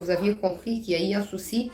vous aviez compris qu'il y a eu un souci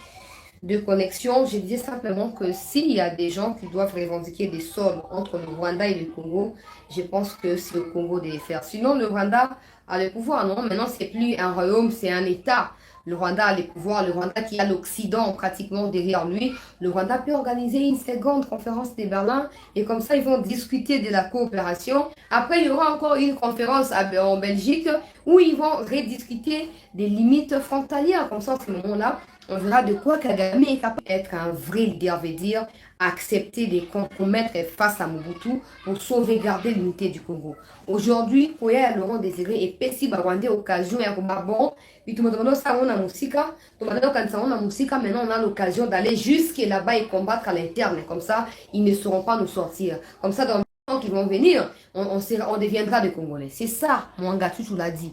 de connexion. Je disais simplement que s'il y a des gens qui doivent revendiquer des sols entre le Rwanda et le Congo, je pense que c'est le Congo de les faire. Sinon, le Rwanda a le pouvoir, non? Maintenant, c'est plus un royaume, c'est un État. Le Rwanda a le pouvoir, le Rwanda qui a l'Occident pratiquement derrière lui. Le Rwanda peut organiser une seconde conférence de Berlin et comme ça, ils vont discuter de la coopération. Après, il y aura encore une conférence en Belgique où ils vont rediscuter des limites frontalières. Comme ça, à ce moment-là, on verra de quoi Kagame est capable d'être un vrai leader, veut dire accepter de compromettre face à Mobutu pour sauvegarder l'unité du Congo. Aujourd'hui, Koya Laurent Désiré et Pessi Barwande occasion et bon, puis tout le monde ça on a musica, tout le monde quand on a musica, maintenant on a l'occasion d'aller jusque là-bas et combattre à l'interne. Comme ça, ils ne sauront pas nous sortir. Comme ça, dans les temps qui vont venir, on deviendra des Congolais. C'est ça, Mwanga Tutu l'a dit.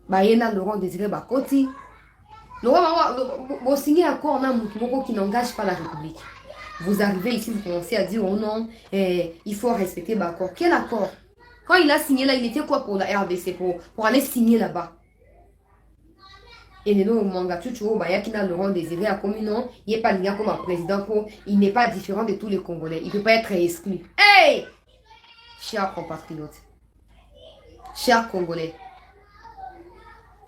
Bayena Laurent Désiré Bakoti. Vous signez un accord qui n'engage pas la République. Vous arrivez ici, vous commencez à dire, oh non, il faut respecter l'accord. Quel accord? Quand il a signé là, il était quoi pour la RDC, pour aller signer là-bas? Et le nom Manga Tuchu, Bayakina Laurent Désiré a commis non, il n'est pas lié comme un président, il n'est pas différent de tous les Congolais. Il ne peut pas être exclu. Hey! Chers compatriotes, chers Congolais,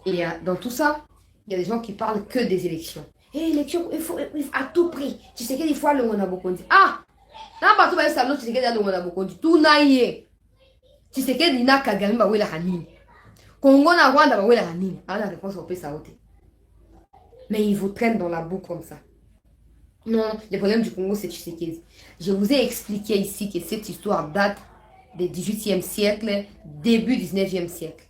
et dans tout ça, il y a des gens qui parlent que des élections. Et élections, il faut à tout prix. Tu sais qu'il faut aller au Nabokondi. Ah! N'a pas tout le salon, tu sais qu'il y a le Nabokondi. Tout naïe. Tu sais qu'il y a Kagame, bah oui, la Hanine. Congo na Rwanda, bah oui, la Hanine. Ah, la réponse, on peut s'arrêter. Mais ils vous traînent dans la boue comme ça. Non, le problème du Congo, c'est Tshisekedi. Je vous ai expliqué ici que cette histoire date du 18e siècle, début 19e siècle.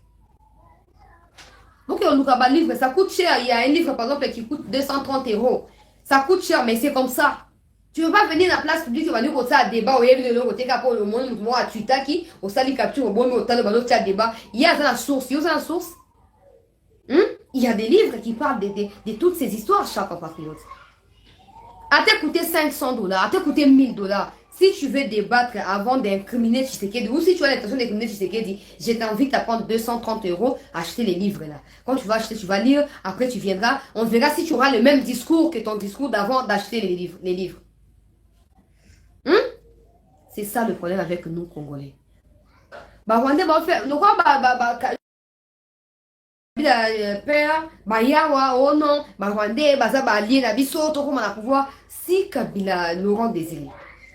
Donc, on nous a un livre, ça coûte cher. Il y a un livre, par exemple, qui coûte 230 €. Ça coûte cher, mais c'est comme ça. Tu ne veux pas venir dans la place publique, tu vas dire que ça débat, ou il y a le monde, moi, à Twitter, au sali capture, au bon, au tal, au débat. Il y a la source. Il y a la source. Il y a des livres qui parlent de toutes ces histoires, chaque compatriote. À t'écouter 500 $, à t'écouter 1000 $. Si tu veux débattre avant d'incriminer Tshisekedi, ou si tu as l'intention d'incriminer Tshisekedi, je t'invite à prendre 230 €, acheter les livres là. Quand tu vas acheter, tu vas lire, après tu viendras, on verra si tu auras le même discours que ton discours d'avant d'acheter les livres. C'est ça le problème avec nous, Congolais. Bah, Rwandais, bah, on fait, nous, quoi, père, Yawa, oh non, Rwandais, ça, lié la biso, comment on a pouvoir. Si Kabila, Laurent Désiré,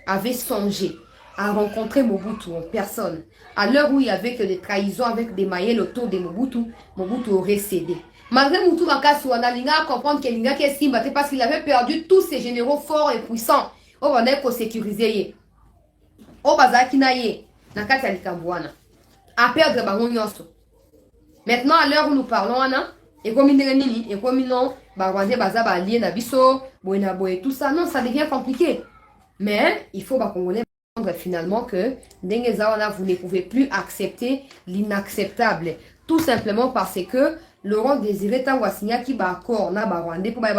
avait songé à rencontrer Mobutu en personne, à l'heure où il y avait que des trahisons avec des mailles autour de Mobutu, Mobutu aurait cédé. Malgré Mobutu Makasouana, Linga comprendre que Linga qu'est-ce qu'il battait parce qu'il avait perdu tous ses généraux forts et puissants. On va pour sécuriser. On va zakinaye. Nakata Likambouana. À perdre Bangon Yosso. Maintenant, à l'heure où nous parlons, et comme il et comme non, Rwandais, Bazaba, Lien, Abisso, Boenabo et tout ça, non, ça devient compliqué. Mais il faut Congolais comprendre finalement que vous ne pouvez plus accepter l'inacceptable. Tout simplement parce que Laurent Désiré Tawasinya qui bat accord na Rwandais pour na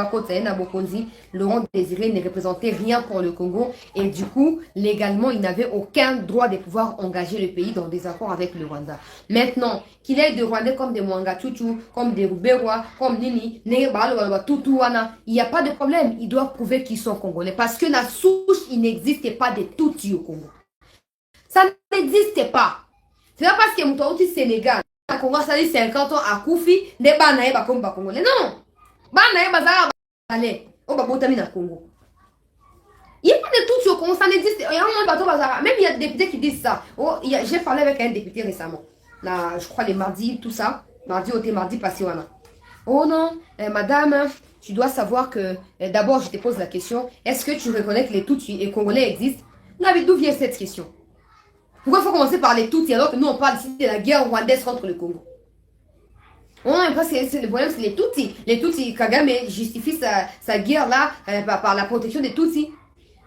Bokonzi, Laurent Désiré ne représentait rien pour le Congo et du coup, légalement, il n'avait aucun droit de pouvoir engager le pays dans des accords avec le Rwanda. Maintenant, qu'il ait des Rwandais comme des Mwanga Chuchu, comme des Ruberois, comme Nini, Tutuana, il n'y a pas de problème. Ils doivent prouver qu'ils sont Congolais parce que la souche, il n'existe pas de Tutsi au Congo. Ça n'existe pas. C'est pas parce que Moutou au Sénégal, le Congo, ça dit 50 ans à Koufi, des banaïs comme Congolais. Non! Banaïs, bazar, balé. On va botter dans le Congo. Il n'y a pas de Tutsi au Congo, ça n'existe. Il y a un bateau bazar. Même il y a des députés qui disent ça. Oh, j'ai parlé avec un député récemment. Là, je crois les mardis, tout ça. Mardi au mardi passé, voilà. Oh non, madame, tu dois savoir que. D'abord, je te pose la question. Est-ce que tu reconnais que les Tutsis et Congolais existent? D'où vient cette question? Pourquoi il faut commencer par les Tutsis alors que nous on parle ici de la guerre rwandaise contre le Congo? Oh, parce que le problème c'est les Tutsis. Les Tutsis, Kagame justifie sa guerre là par la protection des Tutsis.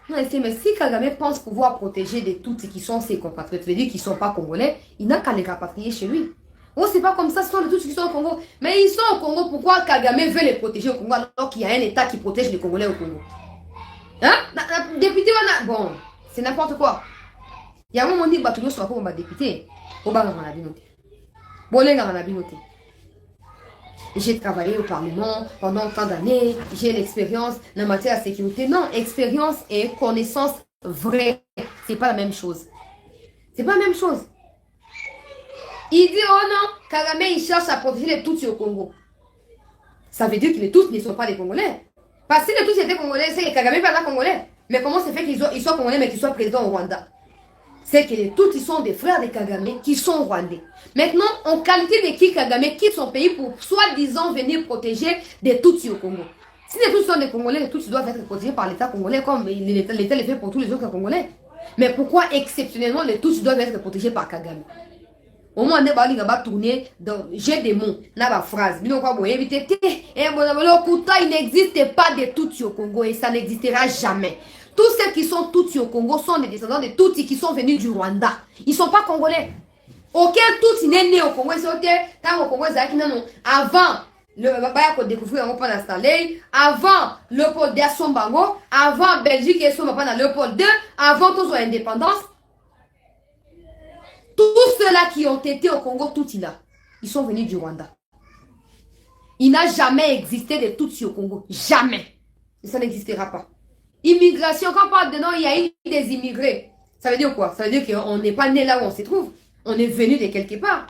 Non, mais si Kagame pense pouvoir protéger des Tutsis qui sont ses compatriotes, veut dire qu'ils ne sont pas congolais, il n'a qu'à les rapatrier chez lui. Oh, c'est pas comme ça, ce sont les Tutsis qui sont au Congo. Mais ils sont au Congo, pourquoi Kagame veut les protéger au Congo alors qu'il y a un État qui protège les Congolais au Congo? Hein? La députée, bon, c'est n'importe quoi. Il y a un moment où on dit que député. On va en avoir. j'ai travaillé au Parlement pendant tant d'années, j'ai l'expérience en matière de sécurité. Non, expérience et connaissance vraie, c'est pas la même chose. C'est pas la même chose. Il dit, oh non, Kagame, il cherche à protéger les Tutsis au Congo. Ça veut dire que les Tutsis ne sont pas des Congolais. Parce que si les Tutsis étaient Congolais, c'est que Kagame n'est pas Congolais. Mais comment ça fait qu'ils soient Congolais, mais qu'ils soient présidents au Rwanda? C'est que les Tutsis sont des frères de Kagame qui sont Rwandais. Maintenant, en qualité de qui Kagame quitte son pays pour soi-disant venir protéger des Tutsis au Congo. Si les Tutsis sont des Congolais, les Tutsis doivent être protégés par l'État congolais comme l'État le fait pour tous les autres Congolais. Mais pourquoi exceptionnellement les Tutsis doivent être protégés par Kagame? Au moins, on va tourner dans j'ai des mots, dans la phrase. Il n'existe pas de Tutsis au Congo et ça n'existera jamais. Tous ceux qui sont Tutsis au Congo sont des descendants de Tutsis qui sont venus du Rwanda. Ils ne sont pas congolais. Aucun Tutsi n'est né au Congo. Tant au Congo, avant le découvrir avant le pôle d'Assombango, avant Belgique et pendant le pôle 2, avant toute indépendance. Tous ceux-là qui ont été au Congo, Tutsi là, ils sont venus du Rwanda. Il n'a jamais existé de Tutsi au Congo. Jamais. Et ça n'existera pas. Immigration, quand on parle de non, il y a eu des immigrés. Ça veut dire quoi? Ça veut dire qu'on n'est pas né là où on se trouve. On est venu de quelque part.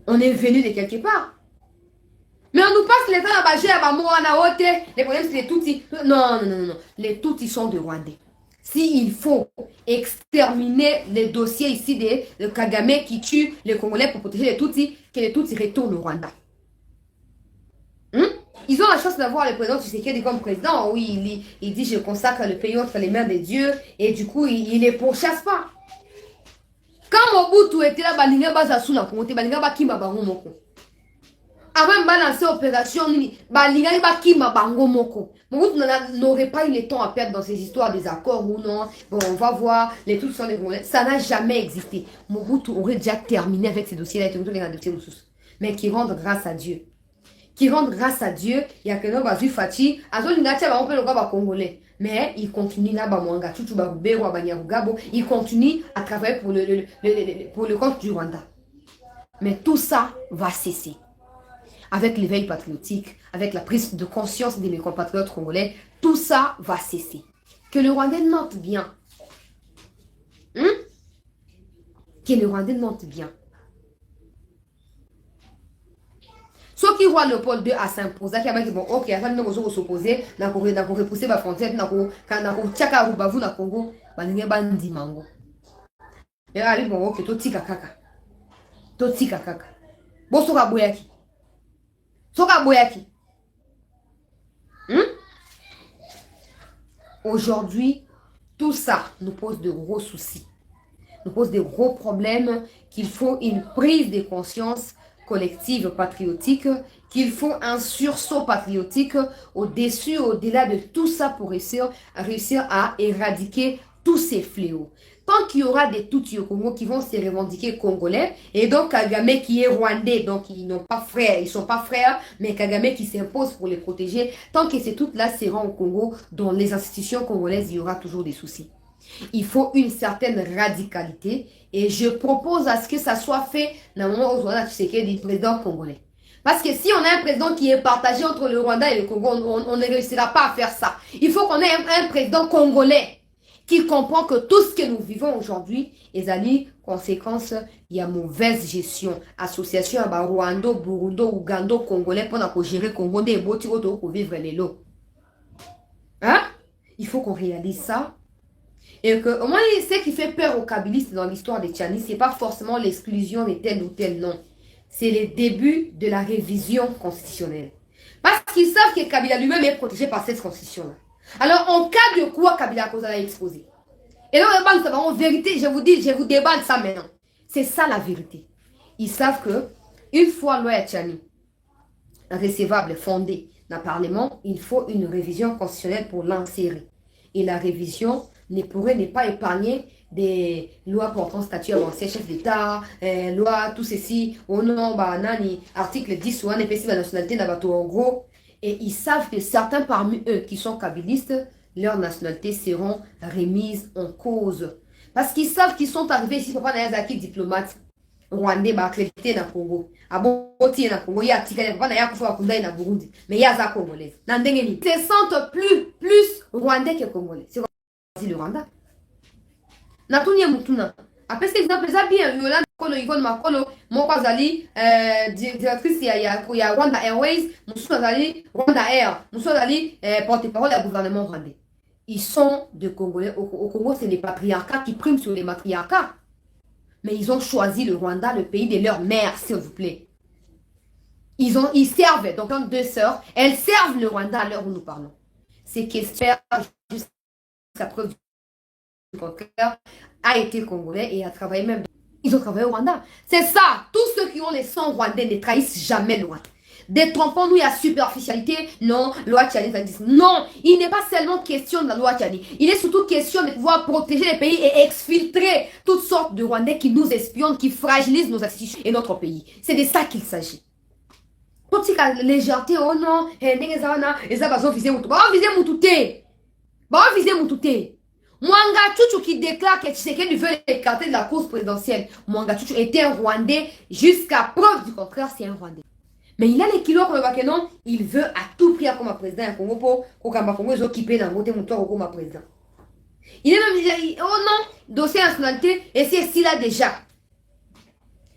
On est venu de quelque part. Mais on nous passe les temps à Bagé, à Bamoana, les problèmes c'est les Tutsis. Non. Les Tutsis sont de Rwandais. S'il faut exterminer les dossiers ici de Kagame qui tue les Congolais pour protéger les Tutsis, que les Tutsis retournent au Rwanda. Ils ont la chance d'avoir le président Tshisekedi comme président. Oui, il dit je consacre le pays entre les mains de Dieu et du coup il ne pourchasse pas. Quand Mobutu était là, Balinga Bazasu na Congo, Balinga Bakima Bango Moko. Avant de lancer l'opération, Balinga Bakima Bango Moko. Mobutu n'aurait pas eu le temps à perdre dans ces histoires des accords ou non. Bon, on va voir, les trucs sont des Congolais. Ça n'a jamais existé. Mobutu aurait déjà terminé avec ces dossiers-là mais qui rendent grâce à Dieu. Qui rendent grâce à Dieu, il y a que nous bazu Fati, on peut le voir congolais. Mais il continue là, il continue à travailler pour le compte du Rwanda. Mais tout ça va cesser. Avec l'éveil patriotique, avec la prise de conscience de mes compatriotes congolais, tout ça va cesser. Que le Rwandais note bien. Que le Rwandais note bien. Ceux qui voient le pôle 2 à s'imposer, qui ont bon, ok, il y a des gens s'opposer, ils ont repoussé la frontière, ils ont tchaka rubavu na Congo, ils ont bandi mango. Et là, ils vont ok, totika kaka. Totika kaka. Bon, soka boyaki. Soka boyaki. Aujourd'hui, tout ça nous pose de gros soucis. Nous pose de gros problèmes qu'il faut une prise de conscience collective patriotique, qu'il faut un sursaut patriotique au-dessus, au-delà de tout ça pour réussir à éradiquer tous ces fléaux. Tant qu'il y aura des Tutsis au Congo qui vont se revendiquer congolais, et donc Kagame qui est rwandais, donc ils n'ont pas frère, ils sont pas frères, mais Kagame qui s'impose pour les protéger, tant que ces toutes-là seront au Congo, dans les institutions congolaises, il y aura toujours des soucis. Il faut une certaine radicalité et je propose à ce que ça soit fait dans le moment où on a du président congolais. Parce que si on a un président qui est partagé entre le Rwanda et le Congo, on ne réussira pas à faire ça. Il faut qu'on ait un président congolais qui comprend que tout ce que nous vivons aujourd'hui est à conséquence, il y a mauvaise gestion. Association à Rwanda, Burundi, Ouganda, Congolais pour gérer Congo et pour vivre les lots. Hein? Il faut qu'on réalise ça. Et que, au moins, ce qui fait peur aux kabylistes dans l'histoire des Tchani, ce n'est pas forcément l'exclusion de tel ou tel nom. C'est le début de la révision constitutionnelle. Parce qu'ils savent que Kabila lui-même est protégé par cette constitution-là. Alors, en cas de quoi Kabila a exposé. Et là, en vérité, je vous déballe ça maintenant. C'est ça la vérité. Ils savent que, une fois loi Tchani recevable, fondée dans le Parlement, il faut une révision constitutionnelle pour l'insérer. Et la révision ne pourrait ne pas épargner des lois portant statut avancé chef d'État, loi tout ceci, au nom, article 10 ou un épaissir la nationalité d'Abato en gros. Et ils savent que certains parmi eux qui sont kabylistes, leur nationalité seront remises en cause. Parce qu'ils savent qu'ils sont arrivés ici pour prendre un acquis diplomate. Rwandais ba accrédité na Congo. Aboti na Congo, ya tika ya ya kufa kundai na Burundi, mais ya za congolais. Na ndenge ni. Se sentent plus rwandais que congolais. C'est comme le Rwanda. Na tunie mutuna. Après cet exemple, ça bien Yolanda Kolo Yvonne Makolo, moko azali directrice ya Rwanda Airways, musu azali Rwanda Air, musu azali porte-parole du gouvernement rwandais. Ils sont de Congolais. Au Congo, c'est les patriarcats qui priment sur les matriarcats. Mais ils ont choisi le Rwanda, le pays de leur mère, s'il vous plaît. Ils servent, donc deux sœurs, elles servent le Rwanda à l'heure où nous parlons. C'est qu'Esther, jusqu'à preuve du contraire, a été congolais et a travaillé même. Ils ont travaillé au Rwanda. C'est ça. Tous ceux qui ont les sangs rwandais ne trahissent jamais le Rwanda. Détrompons-nous, il y a superficialité. Non, loi Tchani, ça dit. Non, il n'est pas seulement question de la loi Tchani. Il est surtout question de pouvoir protéger les pays et exfiltrer toutes sortes de Rwandais qui nous espionnent, qui fragilisent nos institutions et notre pays. C'est de ça qu'il s'agit. Toute cette légèreté, oh non, et ça va viser Moutou. Bah, viser Moutouté. Bah, viser Moutouté. Mwanga Tchouchou qui déclare que Tshisekedi veut l'écarter de la course présidentielle. Mwanga Tchouchou était un Rwandais. Jusqu'à preuve du contraire, c'est un Rwandais. Mais il a les kilos pour le non, il veut à tout prix comme président du Congo pour que Congo est occupé dans le moteur comme président. Il est même dit, oh non, dossier nationalité, et c'est si là déjà.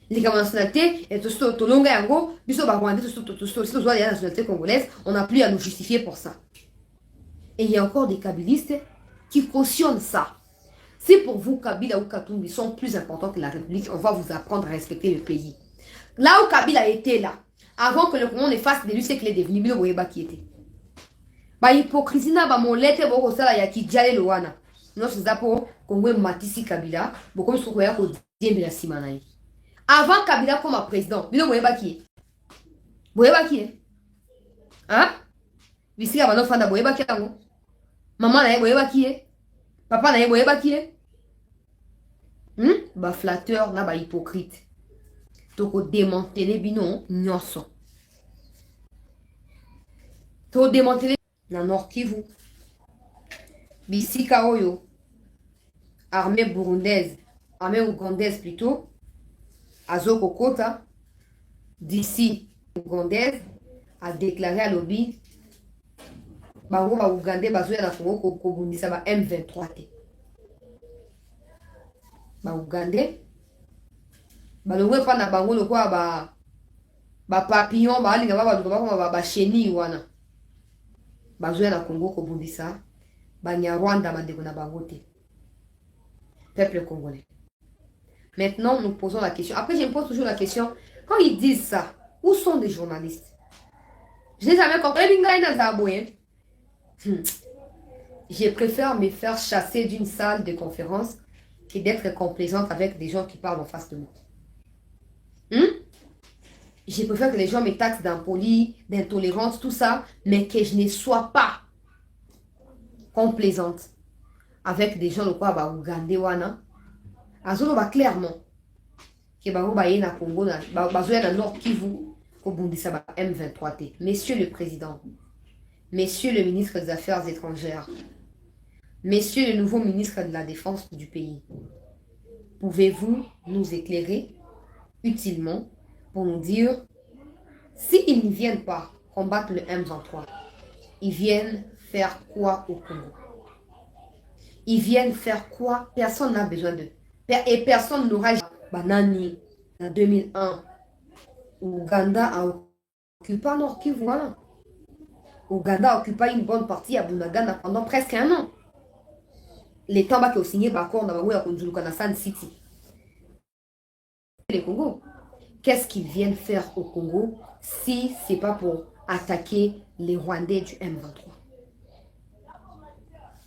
Les nationalité, et tout ce longue en gros, biso Rwandais, tout ce la nationalité congolaise, on n'a plus à nous justifier pour ça. Et il y a encore des kabylistes qui cautionnent ça. Si pour vous, Kabila ou Katumbi sont plus importants que la République, on va vous apprendre à respecter le pays. Là où Kabila était là, avant que le Congo ne fasse de lui ce qu'il est devenu, il n'y a pas qui était. Ba hypocrisie na ba molete boko sala ya kijale loana. Non c'est ça pour Congo matisi Kabila, beaucoup de soukoya ko diembe la simanaï. Avant Kabila comme président, il n'y a pas qui est. Vous voyez pas qui est? Hein? Ici, il y a un enfant de Boyeba qui est. Maman n'a pas qui est. Papa n'a pas qui est. Ba flatteur, na ba hypocrite. Toko démanteler bino nyonso. Toko démanteler na Nord Kivu. Bisika oyo. Armée burundaise, armée ougandaise plutôt. Azoko Kota, d'ici ougandaise, a déclaré à l'OBI bango ba Ougandais bazoya na Congo ko bundisa ba M23 te. Ba Ougandais balongwe pa na bango lokwa ba papillon ba alinga ba chenille wana. Bazoya na Congo ko bundisa ba Nyarwanda bandeko na bango te. Peuple congolais. Maintenant, nous posons la question. Après, je me pose toujours la question. Quand ils disent ça, où sont les journalistes? Je n'ai jamais compris. Je préfère me faire chasser d'une salle de conférence que d'être complaisante avec des gens qui parlent en face de moi. Je préfère que les gens me taxent d'impoli, d'intolérance, tout ça, mais que je ne sois pas complaisante avec des gens de quoi bah Ougandais wana. Azolo ba clairement que bango ba na Congo na bazoya na Nord Kivu ko bundisa ba M23 T. Monsieur le président, monsieur le ministre des Affaires étrangères, monsieur le nouveau ministre de la Défense du pays, pouvez-vous nous éclairer utilement pour nous dire s'ils ne viennent pas combattre le M23, ils viennent faire quoi au Congo? Ils viennent faire quoi? Personne n'a besoin d'eux. Et personne n'aura Banani en 2001. Ouganda a occupé Nord Kivu, voilà. Ouganda a occupé une bonne partie à Bunagana pendant presque un an. Les temps qui ont signé Bakor Nabawea Konjulukana San City. Les Congo. Qu'est-ce qu'ils viennent faire au Congo si ce n'est pas pour attaquer les Rwandais du M23?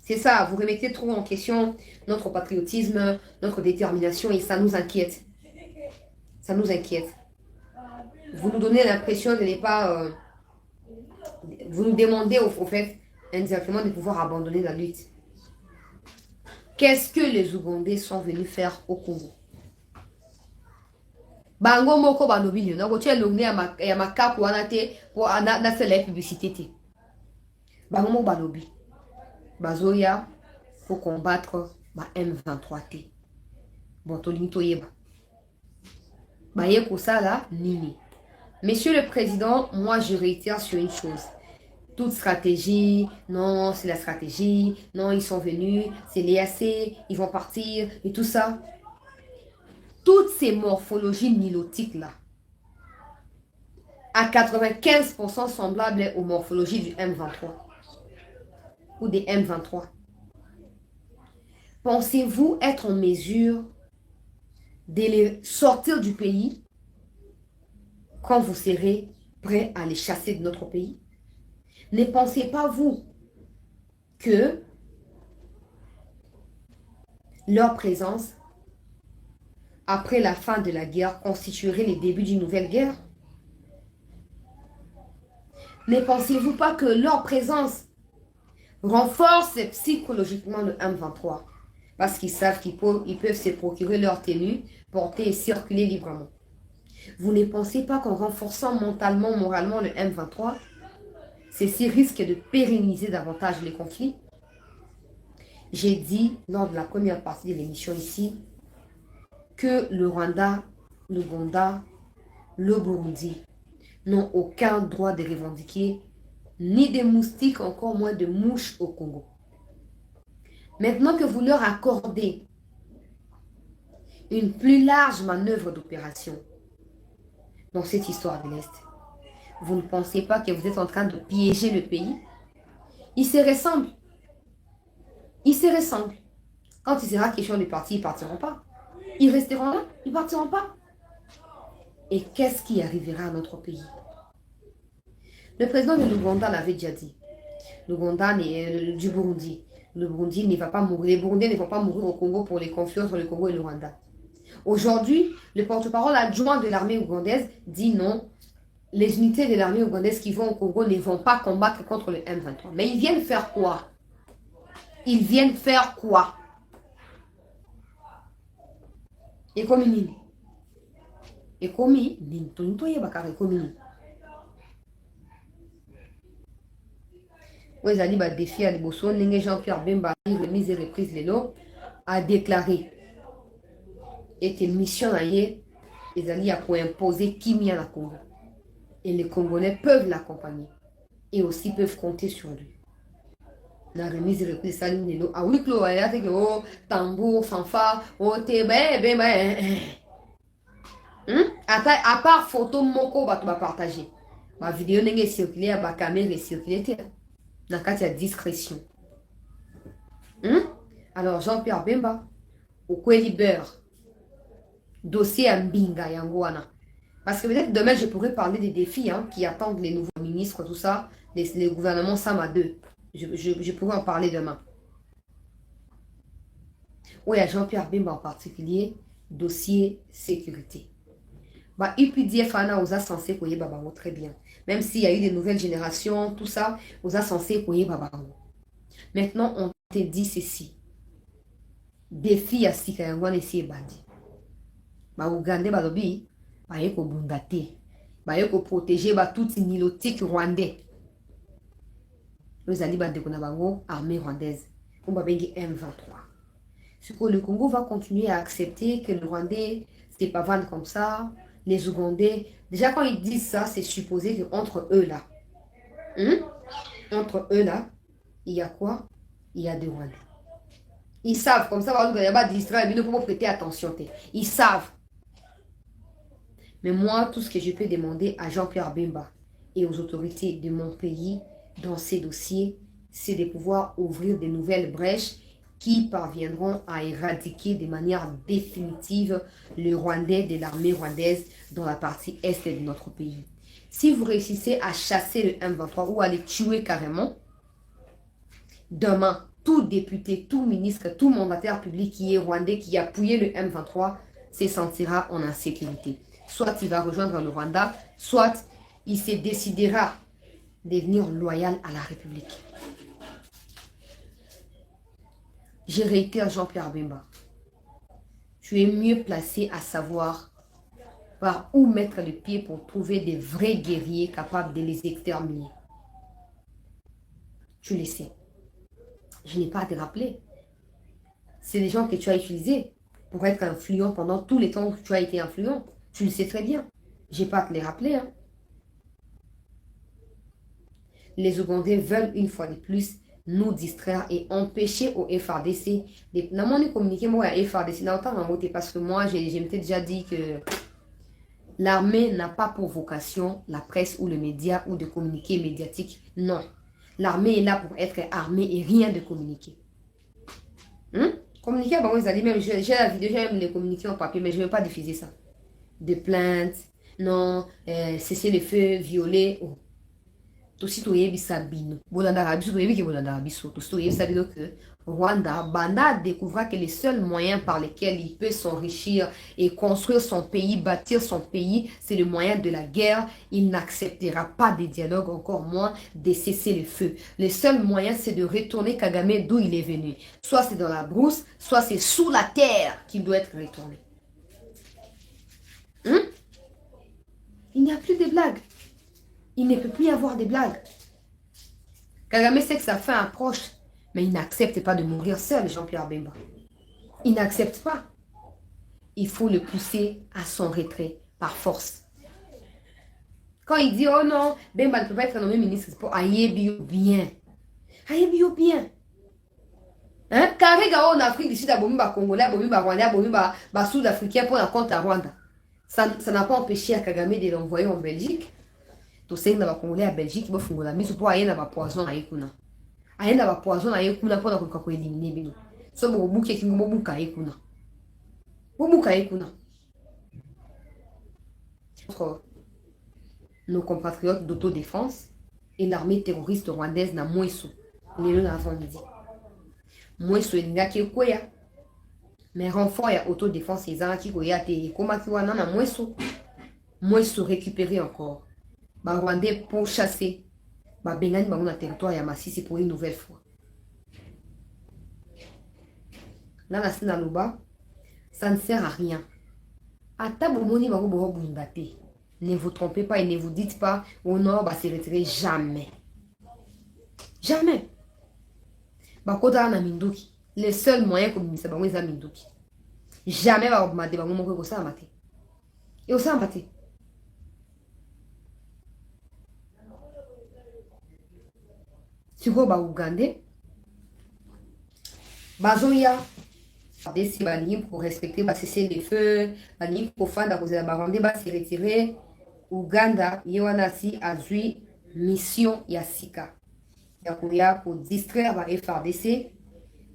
C'est ça, vous remettez trop en question notre patriotisme, notre détermination et ça nous inquiète. Ça nous inquiète. Vous nous donnez l'impression de ne pas... vous nous demandez au fait indirectement de pouvoir abandonner la lutte. Qu'est-ce que les Ougandais sont venus faire au Congo? Bango moko banobili, na kotia longne ya makapu wana te pour na faire la publicité te. Bango moko banobi. Bazoya pour combattre ma M23 T. Bon, tolingi toyeba. Baye ça là, nini. Monsieur le Président, moi je réitère sur une chose. Toute stratégie, non, c'est la stratégie, non, ils sont venus, c'est l'EAC, ils vont partir et tout ça. Toutes ces morphologies nilotiques là, à 95% semblables aux morphologies du M23 ou des M23. Pensez-vous être en mesure de les sortir du pays quand vous serez prêt à les chasser de notre pays? Ne pensez pas, vous, que leur présence, après la fin de la guerre, constituerait le début d'une nouvelle guerre? Ne pensez-vous pas que leur présence renforce psychologiquement le M23? Parce qu'ils savent qu'ils peuvent se procurer leur tenue, porter et circuler librement. Vous ne pensez pas qu'en renforçant mentalement, moralement le M23, ceci risque de pérenniser davantage les conflits? J'ai dit lors de la première partie de l'émission ici que le Rwanda, l'Ouganda, le Burundi n'ont aucun droit de revendiquer ni des moustiques, encore moins de mouches au Congo. Maintenant que vous leur accordez une plus large manœuvre d'opération dans cette histoire de l'Est, vous ne pensez pas que vous êtes en train de piéger le pays? Ils se ressemblent. Ils se ressemblent. Quand il sera question de partir, ils ne partiront pas. Ils resteront là, ils ne partiront pas. Et qu'est-ce qui arrivera à notre pays? Le président de l'Ouganda l'avait déjà dit. L'Ouganda du Burundi. Le Burundi ne va pas mourir. Les Burundiens ne vont pas mourir au Congo pour les conflits entre le Congo et le Rwanda. Aujourd'hui, le porte-parole adjoint de l'armée ougandaise dit non. Les unités de l'armée ougandaise qui vont au Congo ne vont pas combattre contre le M23. Mais ils viennent faire quoi? Ils viennent faire quoi? Et comme nini? Et comme nini? Tonitoye bakare comme nini? Oui, Zali ba défi à Liboso, Nenge Jean-Pierre Bemba, remise et reprise Lelo, a déclaré et que mission aille, Zali a pour imposer Kimia la Congo. Et les Congolais peuvent l'accompagner et aussi peuvent compter sur lui. La remise et reprise Salim Lelo, ah oui, Chloé, a dit que oh, tambour, fanfare, oh, t'es ben. À part photo moko, tu vas partager. Ma vidéo n'est circulée, ma caméra est circulée. Dans le cas de discrétion. Alors, Jean-Pierre Bemba, au Beurre, dossier à Mbinga, Yangouana. Parce que peut-être demain, je pourrais parler des défis qui attendent les nouveaux ministres, tout ça, les gouvernements Sama 2. Je pourrais en parler demain. Oui, à Jean-Pierre Bemba en particulier, dossier sécurité. Bah, UPDF Fana, aux censé koye babango très bien. Même s'il y a eu des nouvelles générations, tout ça, aux censé koye babango. Maintenant, on te dit ceci. Défi à Sika Yangwan et si bandi. Bah, Ougandais, bah, lobi, bah, yeko bundate. Bah, yeko protéger, bah, tout nilotique rwandais. Nous allons bah, de Konabango, armée rwandaise. On va bengi M23. Ce que le Congo va continuer à accepter que le Rwandais, c'est pas vendre comme ça. Les Ougandais, déjà quand ils disent ça, c'est supposé qu'entre eux là, entre eux là, il y a quoi? Il y a des Rwandais. Ils savent, comme ça, il n'y a pas de distraire, mais il faut prêter attention. Ils savent. Mais moi, tout ce que je peux demander à Jean-Pierre Bemba et aux autorités de mon pays dans ces dossiers, c'est de pouvoir ouvrir de nouvelles brèches qui parviendront à éradiquer de manière définitive le Rwandais de l'armée rwandaise dans la partie est de notre pays. Si vous réussissez à chasser le M23 ou à les tuer carrément, demain, tout député, tout ministre, tout mandataire public qui est rwandais, qui a appuyé le M23, se sentira en insécurité. Soit il va rejoindre le Rwanda, soit il se décidera de devenir loyal à la République. Je réitère Jean-Pierre Bemba. Tu es mieux placé à savoir par où mettre le pied pour trouver des vrais guerriers capables de les exterminer. Tu le sais. Je n'ai pas à te rappeler. C'est des gens que tu as utilisés pour être influent pendant tous les temps où tu as été influent. Tu le sais très bien. J'ai pas à te les rappeler. Hein. Les Ougandais veulent une fois de plus nous distraire et empêcher au FRDC de communiquer moi à FRDC parce que moi j'ai déjà dit que l'armée n'a pas pour vocation la presse ou le média ou de communiquer médiatique. Non. L'armée est là pour être armée et rien de communiquer. Communiquer, bon, vous allez même, j'ai la vidéo, j'aime les communiquer en papier, mais je ne veux pas diffuser ça. Des plaintes, non, cesser le feu, violer. Oh. Tosi toyebi sabino. Bolanda rabiso toyebi ke bolanda rabiso. Tosi toyebi sabino que Rwanda, Banda découvra que les seuls moyens par lesquels il peut s'enrichir et construire son pays, bâtir son pays, c'est le moyen de la guerre. Il n'acceptera pas des dialogues, encore moins de cesser le feu. Le seul moyen, c'est de retourner Kagame d'où il est venu. Soit c'est dans la brousse, soit c'est sous la terre qu'il doit être retourné. Il n'y a plus de blagues. Il ne peut plus y avoir des blagues. Kagame sait que sa fin approche, mais il n'accepte pas de mourir seul, Jean-Pierre Bemba. Il n'accepte pas. Il faut le pousser à son retrait par force. Quand il dit, oh non, Bemba ne peut pas être nommé ministre, c'est pour Ayebio bien. Ayebio bien. Hein? Carré en Afrique du Sud, à Bomba Congolais, à Bomba Rwandais, à Bomba Sud-Africain pour la compte à Rwanda. Ça n'a pas empêché à Kagame de l'envoyer en Belgique. To seng na bakongolais ya Belgique bo fungola miso po ayenda ba poison na yekuna ayenda ba poison na yekuna pona ko eliminer bino so bo buke kingo bo buka yekuna entre nos compatriotes d'autodéfense et l'armée terroriste rwandaise na Mweso lelo na avant-midi Mweso elingaki ekweya mais renfort ya autodéfense ezalaki koya te ekomaki wana na Mweso récupérer encore les Rwandais pour chasser Bengani dans le territoire ya Masisi pour une nouvelle fois. Là, la Sinaloba, ça ne sert à rien. Ne vous trompez pas et ne vous dites pas au nord va se retirer jamais. Jamais. Bakota na Minduki. Le seul moyen comme ça, c'est Minduki. Jamais va augmenter, va montrer que ça a maté. Et ça a maté. Siko ba Ougandais, bazoya desi balim pour respecter ba cesser les feux, balim pour faire da cause ba rwandais ba se retirer. Uganda yewanasi azui mission ya sika. Ya kuya pour distraire ba FRDC,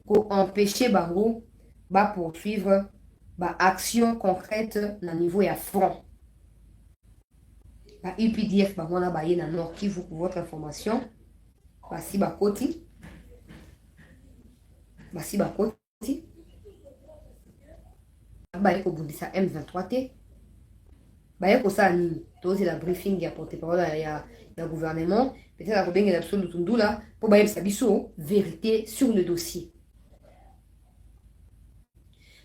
pour empêcher bango ba poursuivre ba action concrète na niveau ya front. Ba UPDF ba mona ba ye na Nord Kivu pour votre information. Basi bakoti baye kobundisa M23 te baye kosala nini tozi la briefing ya porte-parole ya gouvernement peut-être akobengela biso lutundula mpo bayebisa biso vérité sur le dossier.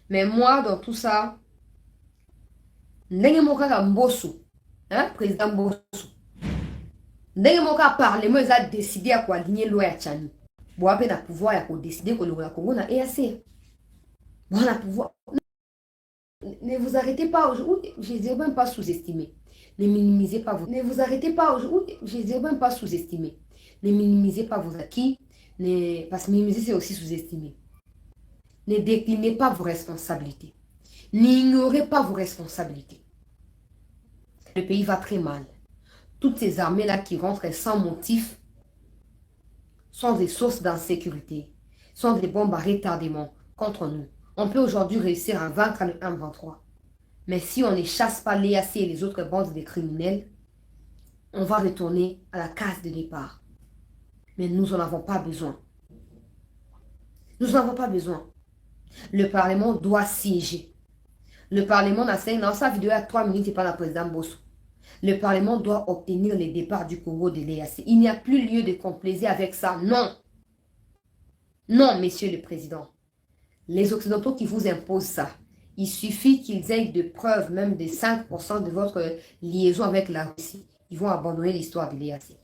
Mais moi dans tout ça ndenge moko kaka Mbosso président Mbosso ndenge moka parlement eza décidé à koaligner loi ya Tchani boa pe na pouvoir ya kodécider kolongola Congo na EAC boa na pouvoir. Ne vous arrêtez pas aujourd'hui, je ne dirais même pas sous-estimer. Ne minimisez pas vos... Ne vous arrêtez pas aujourd'hui, je ne dirais même pas sous-estimer. Ne minimisez pas vos acquis, parce que minimiser c'est aussi sous-estimer. Ne déclinez pas vos responsabilités. N'ignorez pas vos responsabilités. Le pays va très mal. Toutes ces armées-là qui rentrent sans motif sont des sources d'insécurité, sont des bombes à retardement contre nous. On peut aujourd'hui réussir à vaincre le M23. Mais si on ne chasse pas l'EAC et les autres bandes de criminels, on va retourner à la case de départ. Mais nous n'en avons pas besoin. Nous n'en avons pas besoin. Le Parlement doit siéger. Le Parlement n'a dans sa vidéo à 3 minutes et pas la président Mbosso. Le Parlement doit obtenir le départ du Congo de l'EAC. Il n'y a plus lieu de complaisir avec ça. Non. Non, Monsieur le Président. Les Occidentaux qui vous imposent ça, il suffit qu'ils aient de preuves, même de 5% de votre liaison avec la Russie. Ils vont abandonner l'histoire de l'EAC.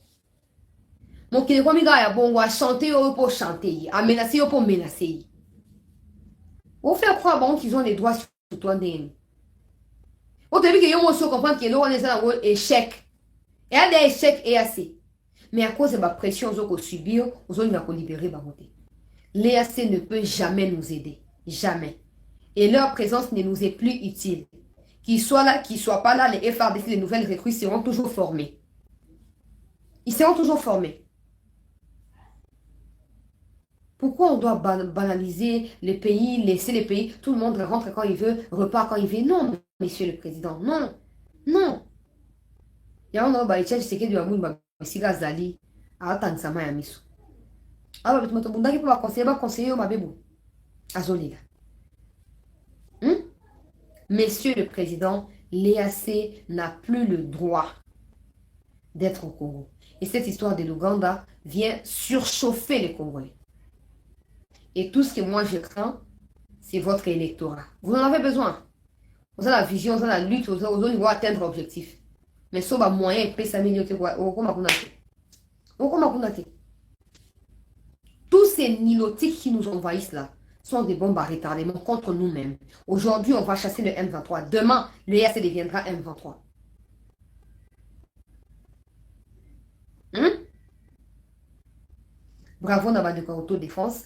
Mon qui est bon, on chanter pour chanter, à menacer pour menacer. Vous faire croire bon qu'ils ont les droits sur toi. Au début, il y a aussi comprendre que nous, on est dans un échec. Et il y a des échecs et assez. Mais à cause de la pression qu'on subit, on a libérer la côté. L'EAC ne peut jamais nous aider. Jamais. Et leur présence ne nous est plus utile. Qu'ils soient là, qu'ils ne soient pas là, les FRDC, les nouvelles recrues seront toujours formés. Ils seront toujours formés. Pourquoi on doit banaliser les pays, laisser les pays, tout le monde rentre quand il veut, repart quand il veut? Non, monsieur le président, non. Non. Il y a un homme qui a dit que Azali a attendu ya miso. Ah, mais tu m'as dit que conseiller ma bébé. Azoli. Monsieur le président, l'EAC n'a plus le droit d'être au Congo. Et cette histoire de l'Ouganda vient surchauffer les Congolais. Et tout ce que moi je crains, c'est votre électorat. Vous en avez besoin. Vous avez la vision, vous avez la lutte, vous avez atteindre l'objectif. Mais ça va moyen et ça tous ces nilotiques qui nous envahissent là sont des bombes à retardement contre nous-mêmes. Aujourd'hui, on va chasser le M23. Demain, le EAC deviendra M23. Bravo dans la autodéfense.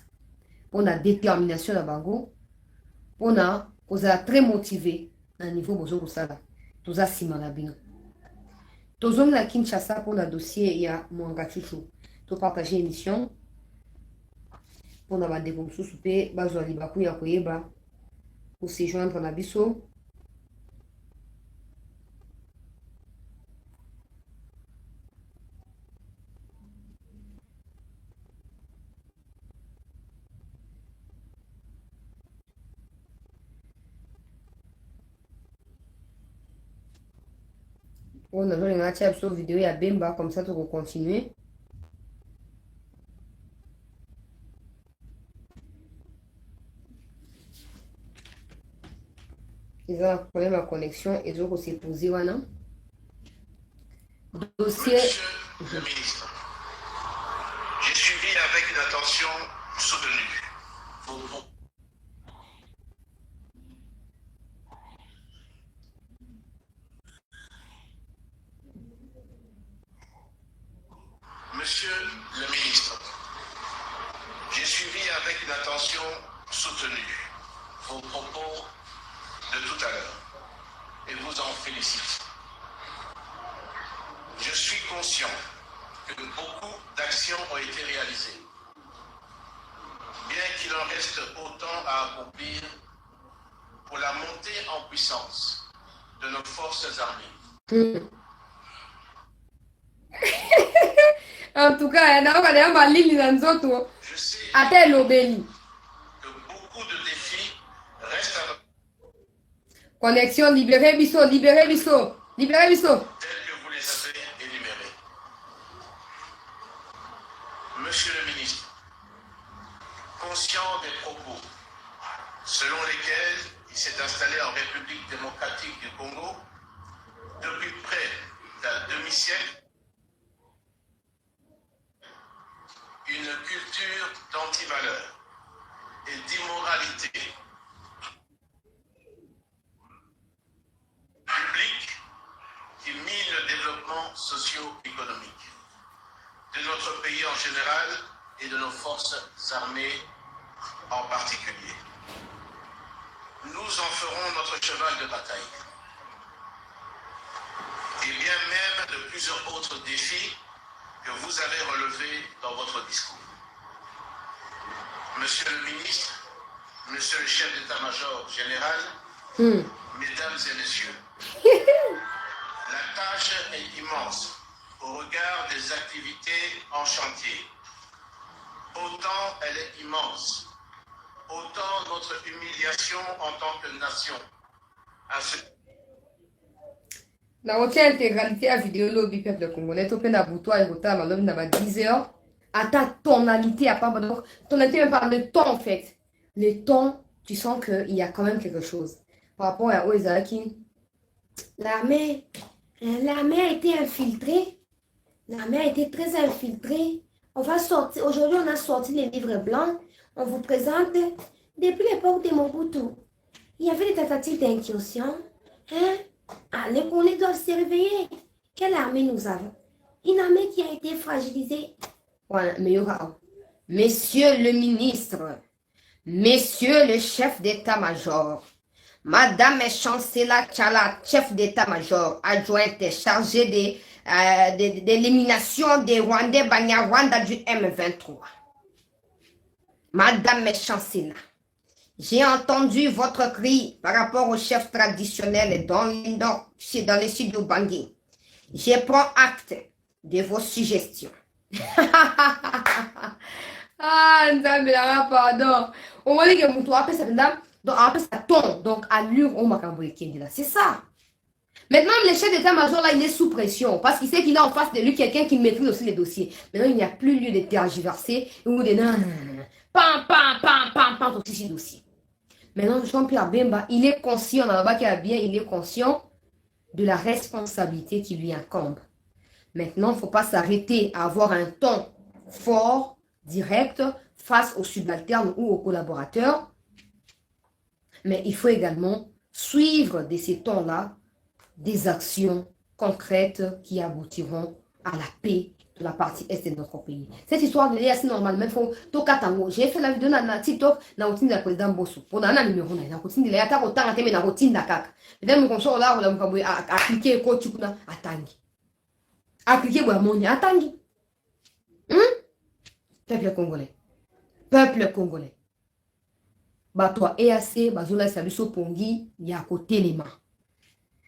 On a détermination dans Bango. On a très motivé à un niveau besoin pour ça là. Tout ça, c'est malabino. Tozong la Kinshasa pour le dossier, il y a Mwanga Chuchu. Tout partager l'émission. Pour na bande comme souper, bazwa libaku ya koyeba. Pour se joindre na biso. On a joué une sur vidéo, il y a Bemba, comme ça, tu vas continuer. Ils ont un problème de connexion et donc on s'est posé, voilà. Dossier. Monsieur le ministre, j'ai suivi avec une attention soutenue Monsieur le ministre, j'ai suivi avec une attention soutenue vos propos de tout à l'heure et vous en félicite. Je suis conscient que beaucoup d'actions ont été réalisées, bien qu'il en reste autant à accomplir pour la montée en puissance de nos forces armées. En tout cas, je sais que beaucoup de défis restent à notre connexion, libérez Bisso, libérez Bisso, libérez Bisso. tels que vous les avez énumérés. Monsieur le ministre, conscient des propos selon lesquels il s'est installé en République démocratique du Congo depuis près d'un demi-siècle, une culture d'antivaleurs et d'immoralité publique qui mine le développement socio-économique de notre pays en général et de nos forces armées en particulier. Nous en ferons notre cheval de bataille. Et bien même de plusieurs autres défis que vous avez relevés dans votre discours. Monsieur le ministre, monsieur le chef d'état-major général, mesdames et messieurs, la tâche est immense au regard des activités en chantier. Autant elle est immense, autant notre humiliation en tant que nation à ce La haute intégralité à vidéo lobby peuple congolais, tu peux na boutoir et retard dans l'homme n'a 10 heures. À ta tonalité, à part tonalité même par le ton en fait. Le ton, tu sens qu'il y a quand même quelque chose. Par rapport à Oezaki, l'armée a été infiltrée. L'armée a été très infiltrée. On va sortir, aujourd'hui on a sorti les livres blancs. On vous présente, depuis l'époque de Mobutu, il y avait des tentatives d'incursion. Hein? Ah, les Congolais doivent se réveiller. Quelle armée nous avons? Une armée qui a été fragilisée. Voilà, mais il y aura. Monsieur le ministre, Monsieur le chef d'état-major, Madame Chancela Tchala, chef d'état-major, adjointe chargée de l'élimination des Rwandais Banyarwanda du M23. Madame Chancela, j'ai entendu votre cri par rapport au chef traditionnel dans les sud de Bangui. Je prends acte de vos suggestions. Ah, pardon. On va dire que mon toit, donc après ça tombe, donc allure au macabri là. C'est ça. Maintenant, le chef d'état-major là, il est sous pression parce qu'il sait qu'il a en face de lui quelqu'un qui maîtrise aussi les dossiers. Maintenant, il n'y a plus lieu de tergiverser ou de non, pam, pam, pam, pam, pam, tout ces dossiers. Maintenant, Jean-Pierre Bemba, il est conscient, dans le bien, il est conscient de la responsabilité qui lui incombe. Maintenant, il ne faut pas s'arrêter à avoir un ton fort, direct, face aux subalternes ou aux collaborateurs. Mais il faut également suivre de ces tons-là des actions concrètes qui aboutiront à la paix de la partie est de notre pays. Cette histoire de l'EAC, normalement, il faut tout katango. J'ai fait la vidéo dans TikTok, dans le de la président Bosso. Pour un numéro, dans le routine de l'EAC, autant à la routine de la CAC. Mesdames, nous sommes là, on a cliqué, quoi, tu peux attendre. Appliquer Boamoni, attendre. Peuple congolais. Peuple congolais. Bah, toi, EAC, bah, Zola Sabiso Pongi, il y a à côté les mains.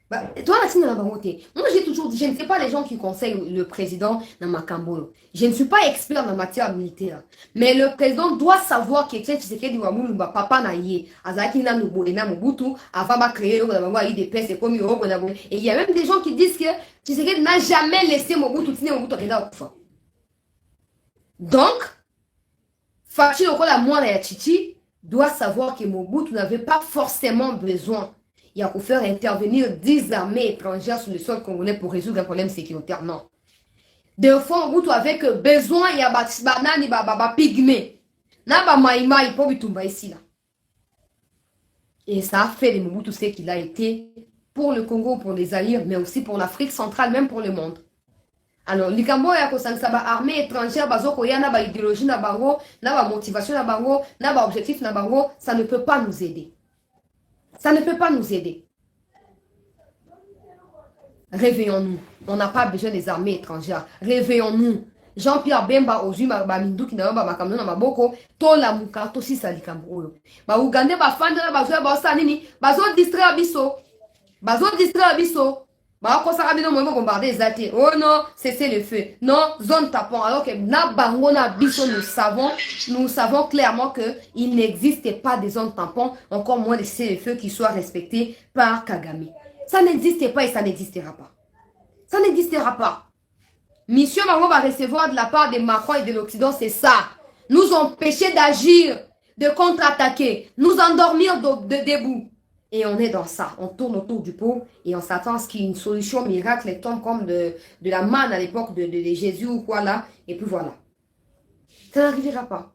Bah, toi, la la baroté. Moi, j'ai toujours dit, je ne sais pas les gens qui conseillent le président dans ma Cambolo. Je ne suis pas expert en matière militaire. Mais le président doit savoir que Tshisekedi Wamulu, papa na yé, Azaki na Nubu, et na Mobutu, avant de créer des pestes, et comme et il y a même des gens qui disent que Tshisekedi n'a jamais laissé Mobutu, Mobutu, donc, Fachi Okola Mwana ya Chichi doit savoir que Mobutu n'avait pas forcément besoin. Il y a pour faire intervenir 10 armées étrangères sur le sol congolais pour résoudre un problème sécuritaire. Non. Des fois, Mobutu avait besoin, il y a des pygmées. N'a maïma, il peut bitumba ici là. Et ça a fait de Mobutu ce qu'il a été pour le Congo, pour les Zaïre, mais aussi pour l'Afrique centrale, même pour le monde. Alors, likambo ya kosangisa ba armée étrangère bazoko ya na ba idéologie na bango, na ba motivation na bango, na ba objectif na bango, ça ne peut pas nous aider. Ça ne peut pas nous aider. Réveillons-nous. On n'a pas besoin des armées étrangères. Réveillons-nous. Jean-Pierre Bemba ozui ba minduki na ba makamno na maboko to la muka to sisa likambo oyo. Ba Uganda ba fanda na bazo ba sa nini, bazo distraire biso. Bazo distraire biso. Oh non, cessez le feu. Non, zone tapon. Alors que nous savons clairement qu'il n'existe pas de zone tampon, encore moins de cessez le feu qui soit respecté par Kagame. Ça n'existe pas et ça n'existera pas. Ça n'existera pas. Mission Mango va recevoir de la part de Macron et de l'Occident, c'est ça. Nous empêcher d'agir, de contre-attaquer, nous endormir debout. Et on est dans ça. On tourne autour du pot et on s'attend à ce qu'il y ait une solution miracle tombe comme de la manne à l'époque de Jésus ou quoi là. Et puis voilà. Ça n'arrivera pas.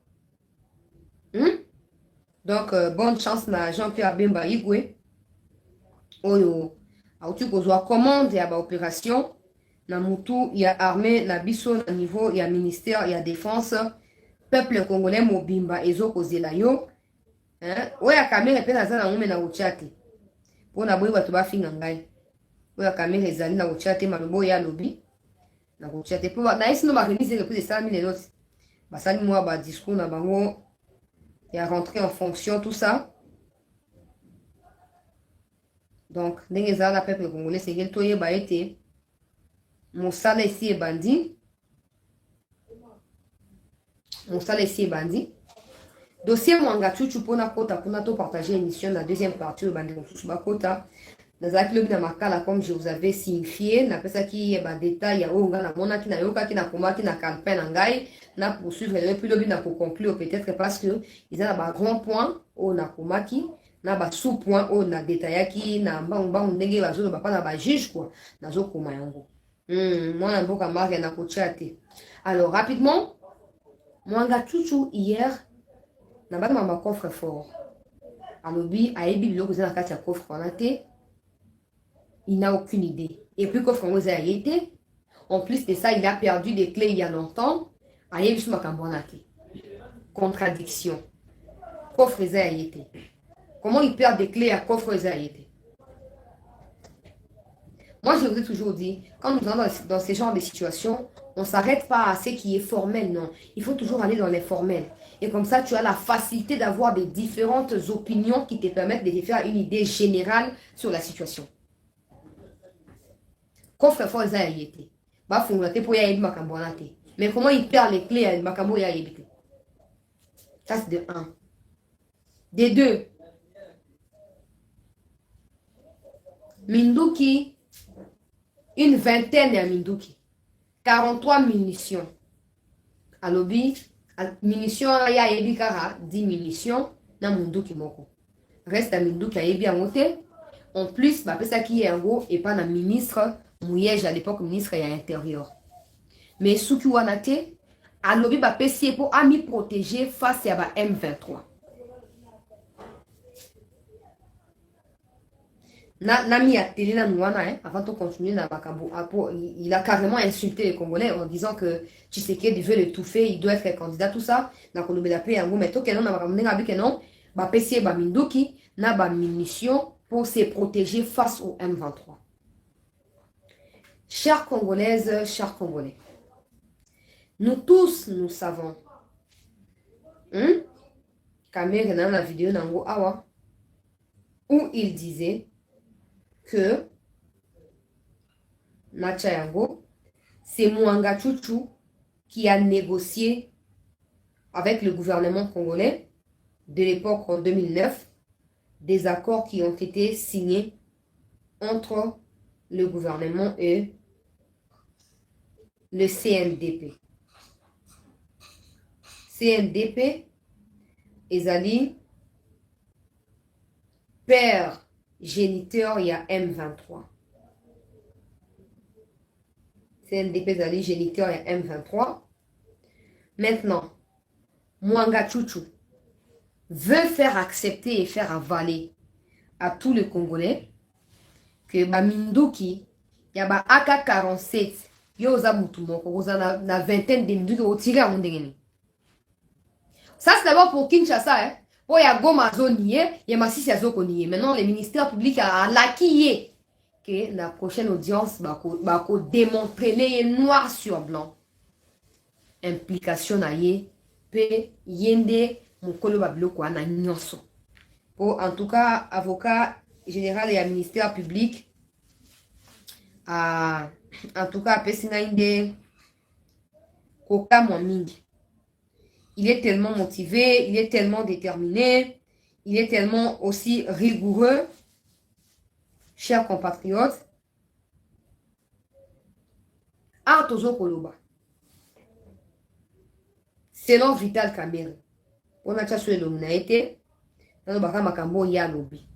Donc, bonne chance à Jean-Pierre Bemba Igwe. Oyo. Tu peux voir commande, il y a opération. Na Moutou, il y a armée, na biso, na niveau, il y a ministère, il y a défense. Peuple congolais, Mobimba, Ezo Kozelayo. Oya kamera pe naza na ngome na uchate pona boyi bato bafinga ngai oya kamera ezali na uchate malobo ya lobi na uchate po na isi no ba remise le plus de 100 000 notes basali moi ba discours na bango ya rentrer en fonction tout ça. Donc ndenge za na peuple congolais c'est que toye ba ete mosala ici ebandi dossier mwanga chuchu pona kota pona to partager émission la deuxième partie de bande konsusu bakota dans club na makala comme je vous avais signifié na pesa ki ba détail ya onga na mona ki na yoka ki na komaki na campagne na ngai na poursuivre et puis lobi na pour conclure peut-être parce que ils ont ba grand point o na komaki na ba sous point o na détaillaki na mbang ndenge bazo ba pa na ba juge quoi nazo koma yango mwana mboka marque na kochate. Alors rapidement mwanga chuchu hier na bana mama coffre fort alobi ayebi biloko za na kati ya coffre wana te il n'a aucune idée. Et puis, quand Frango a été, en plus de ça, il a perdu des clés il y a longtemps. Contradiction. Coffre a été. Comment il perd des clés à coffre a été? Moi, je vous ai toujours dit, quand nous allons dans ce genre de situations, on ne s'arrête pas à ce qui est formel, non. Il faut toujours aller dans les formels. Et comme ça, tu as la facilité d'avoir des différentes opinions qui te permettent de te faire une idée générale sur la situation. Coffre fort a été. Mais comment il perd les clés à Makambo a été? Ça, c'est de 1. De 2. Minduki, une vingtaine à Minduki. 43 munitions. À l'objet, munitions, il y a 10 munitions dans Minduki moko. Reste à Minduki à Ebi à monter. En plus, bah, ça qui est en gros, et pas le ministre, Mouyej à l'époque, ministre et à l'intérieur. Mais ce qui a été, à l'objet, bah, PC pour ami protéger face à bah, M23. Nami a télé la Nouana, avant de continuer dans Makambo, il a carrément insulté les Congolais en disant que Tshisekedi veut l'étouffer, il doit être candidat, tout ça. Donc on a payé un gros métaux, que non, bah PC, bah Mindoki, n'a pas munitions pour se protéger face au M23. Chères Congolaises, chers Congolais, nous tous, nous savons, Kamer dans la vidéo Nango Awa, où il disait que Nachayango, c'est Mwanga Chuchu qui a négocié avec le gouvernement congolais de l'époque en 2009 des accords qui ont été signés entre le gouvernement et le CNDP. CNDP, ezali père géniteur, il y a M23. CNDP, ezali géniteur, il y a M23. Maintenant, Mwanga Chuchu veut faire accepter et faire avaler à tous les Congolais que Minduki, il y a AK-47, il y a une vingtaine de Minduki au tiré à Mondengeni. Ça, c'est d'abord pour Kinshasa. Hein. Pour y a Goma nié, il y a Massissi Azoko nié. Maintenant, le ministère public a l'acquis que la prochaine audience va démontrer les noirs sur blanc. Implication na ye, pe yende mukolo babilo kwa na nyonso. En tout cas, avocat général et ministère public, en tout cas, Pesinainde, Koka Mwamingi. Il est tellement motivé, il est tellement déterminé, il est tellement aussi rigoureux, chers compatriotes. Artozo Koloba. Selon Vital Kamerhe, on a chassé le été, dans le Baka Makambo Yalobi.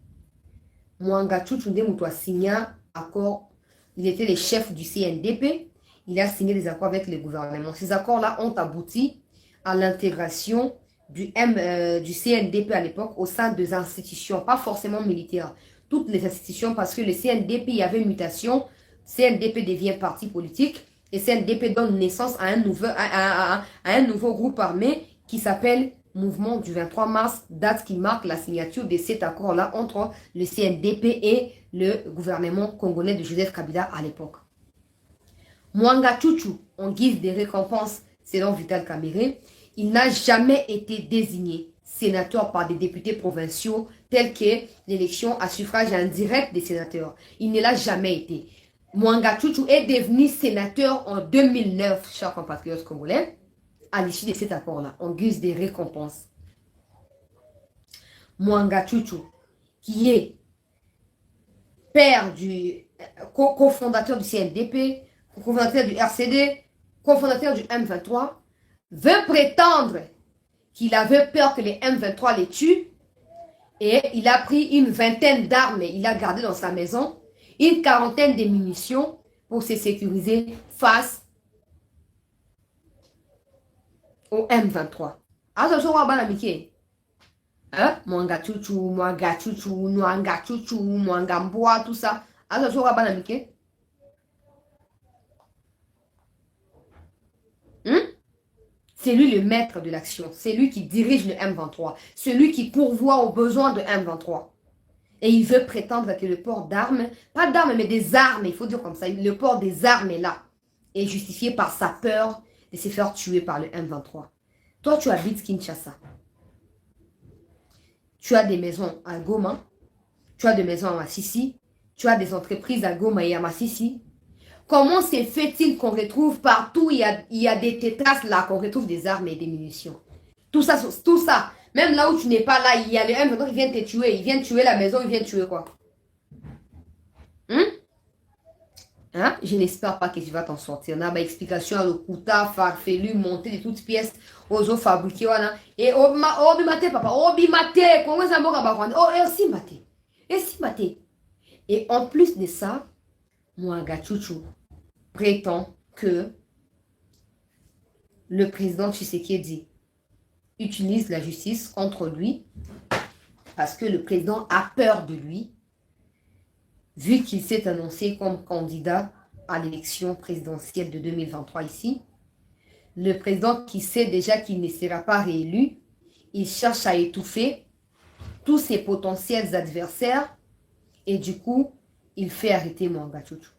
Mwanga Chuchu Ndemuto a signé accord, il était le chef du CNDP, il a signé des accords avec le gouvernement. Ces accords-là ont abouti à l'intégration du CNDP à l'époque au sein des institutions, pas forcément militaires, toutes les institutions, parce que le CNDP, il y avait une mutation, CNDP devient parti politique, et CNDP donne naissance à un nouveau groupe armé qui s'appelle Mouvement du 23 mars, date qui marque la signature de cet accord-là entre le CNDP et le gouvernement congolais de Joseph Kabila à l'époque. Mwanga Chuchu, en guise de récompense, selon Vital Kamerhe, il n'a jamais été désigné sénateur par des députés provinciaux tels que l'élection à suffrage indirect des sénateurs. Il ne l'a jamais été. Mwanga Chuchu est devenu sénateur en 2009, chers compatriotes congolais, à l'issue de cet accord-là, en guise de récompense. Mwanga Chuchu, qui est père du cofondateur du CNDP, cofondateur du RCD, cofondateur du M23, veut prétendre qu'il avait peur que les M23 les tuent et il a pris une vingtaine d'armes, il a gardé dans sa maison, une quarantaine de munitions pour se sécuriser face au M23. Attention à Banamike. Mwanga Chuchu, Mwanga Chuchu, Mwanga Chuchu, Mwanga Mboa, tout ça. C'est lui le maître de l'action. C'est lui qui dirige le M23. Celui qui pourvoit aux besoins de M23. Et il veut prétendre que le port d'armes, pas d'armes, mais des armes, il faut dire comme ça, le port des armes est là. Est justifié par sa peur de se faire tuer par le M23. Toi, tu habites Kinshasa. Tu as des maisons à Goma. Tu as des maisons à Massissi. Tu as des entreprises à Goma et à Massissi. Comment se fait-il qu'on retrouve partout, il y a des tétras là, qu'on retrouve des armes et des munitions? Tout ça, même là où tu n'es pas là, il y a le M23 qui vient te tuer. Il vient tuer la maison, il vient tuer quoi? Hein? Je n'espère pas que tu vas t'en sortir. On a une explication à l'Okuta, farfelu, monter de toutes pièces, aux eaux fabriquées. Et obimate, papa, obimate, comment ça m'a oh, et aussi maté. Et si maté. Et en plus de ça, Mwanga Chouchou prétend que le président Tshisekedi utilise la justice contre lui parce que le président a peur de lui vu qu'il s'est annoncé comme candidat à l'élection présidentielle de 2023 ici. Le président qui sait déjà qu'il ne sera pas réélu, il cherche à étouffer tous ses potentiels adversaires et du coup, il fait arrêter Mwanga Chouchou.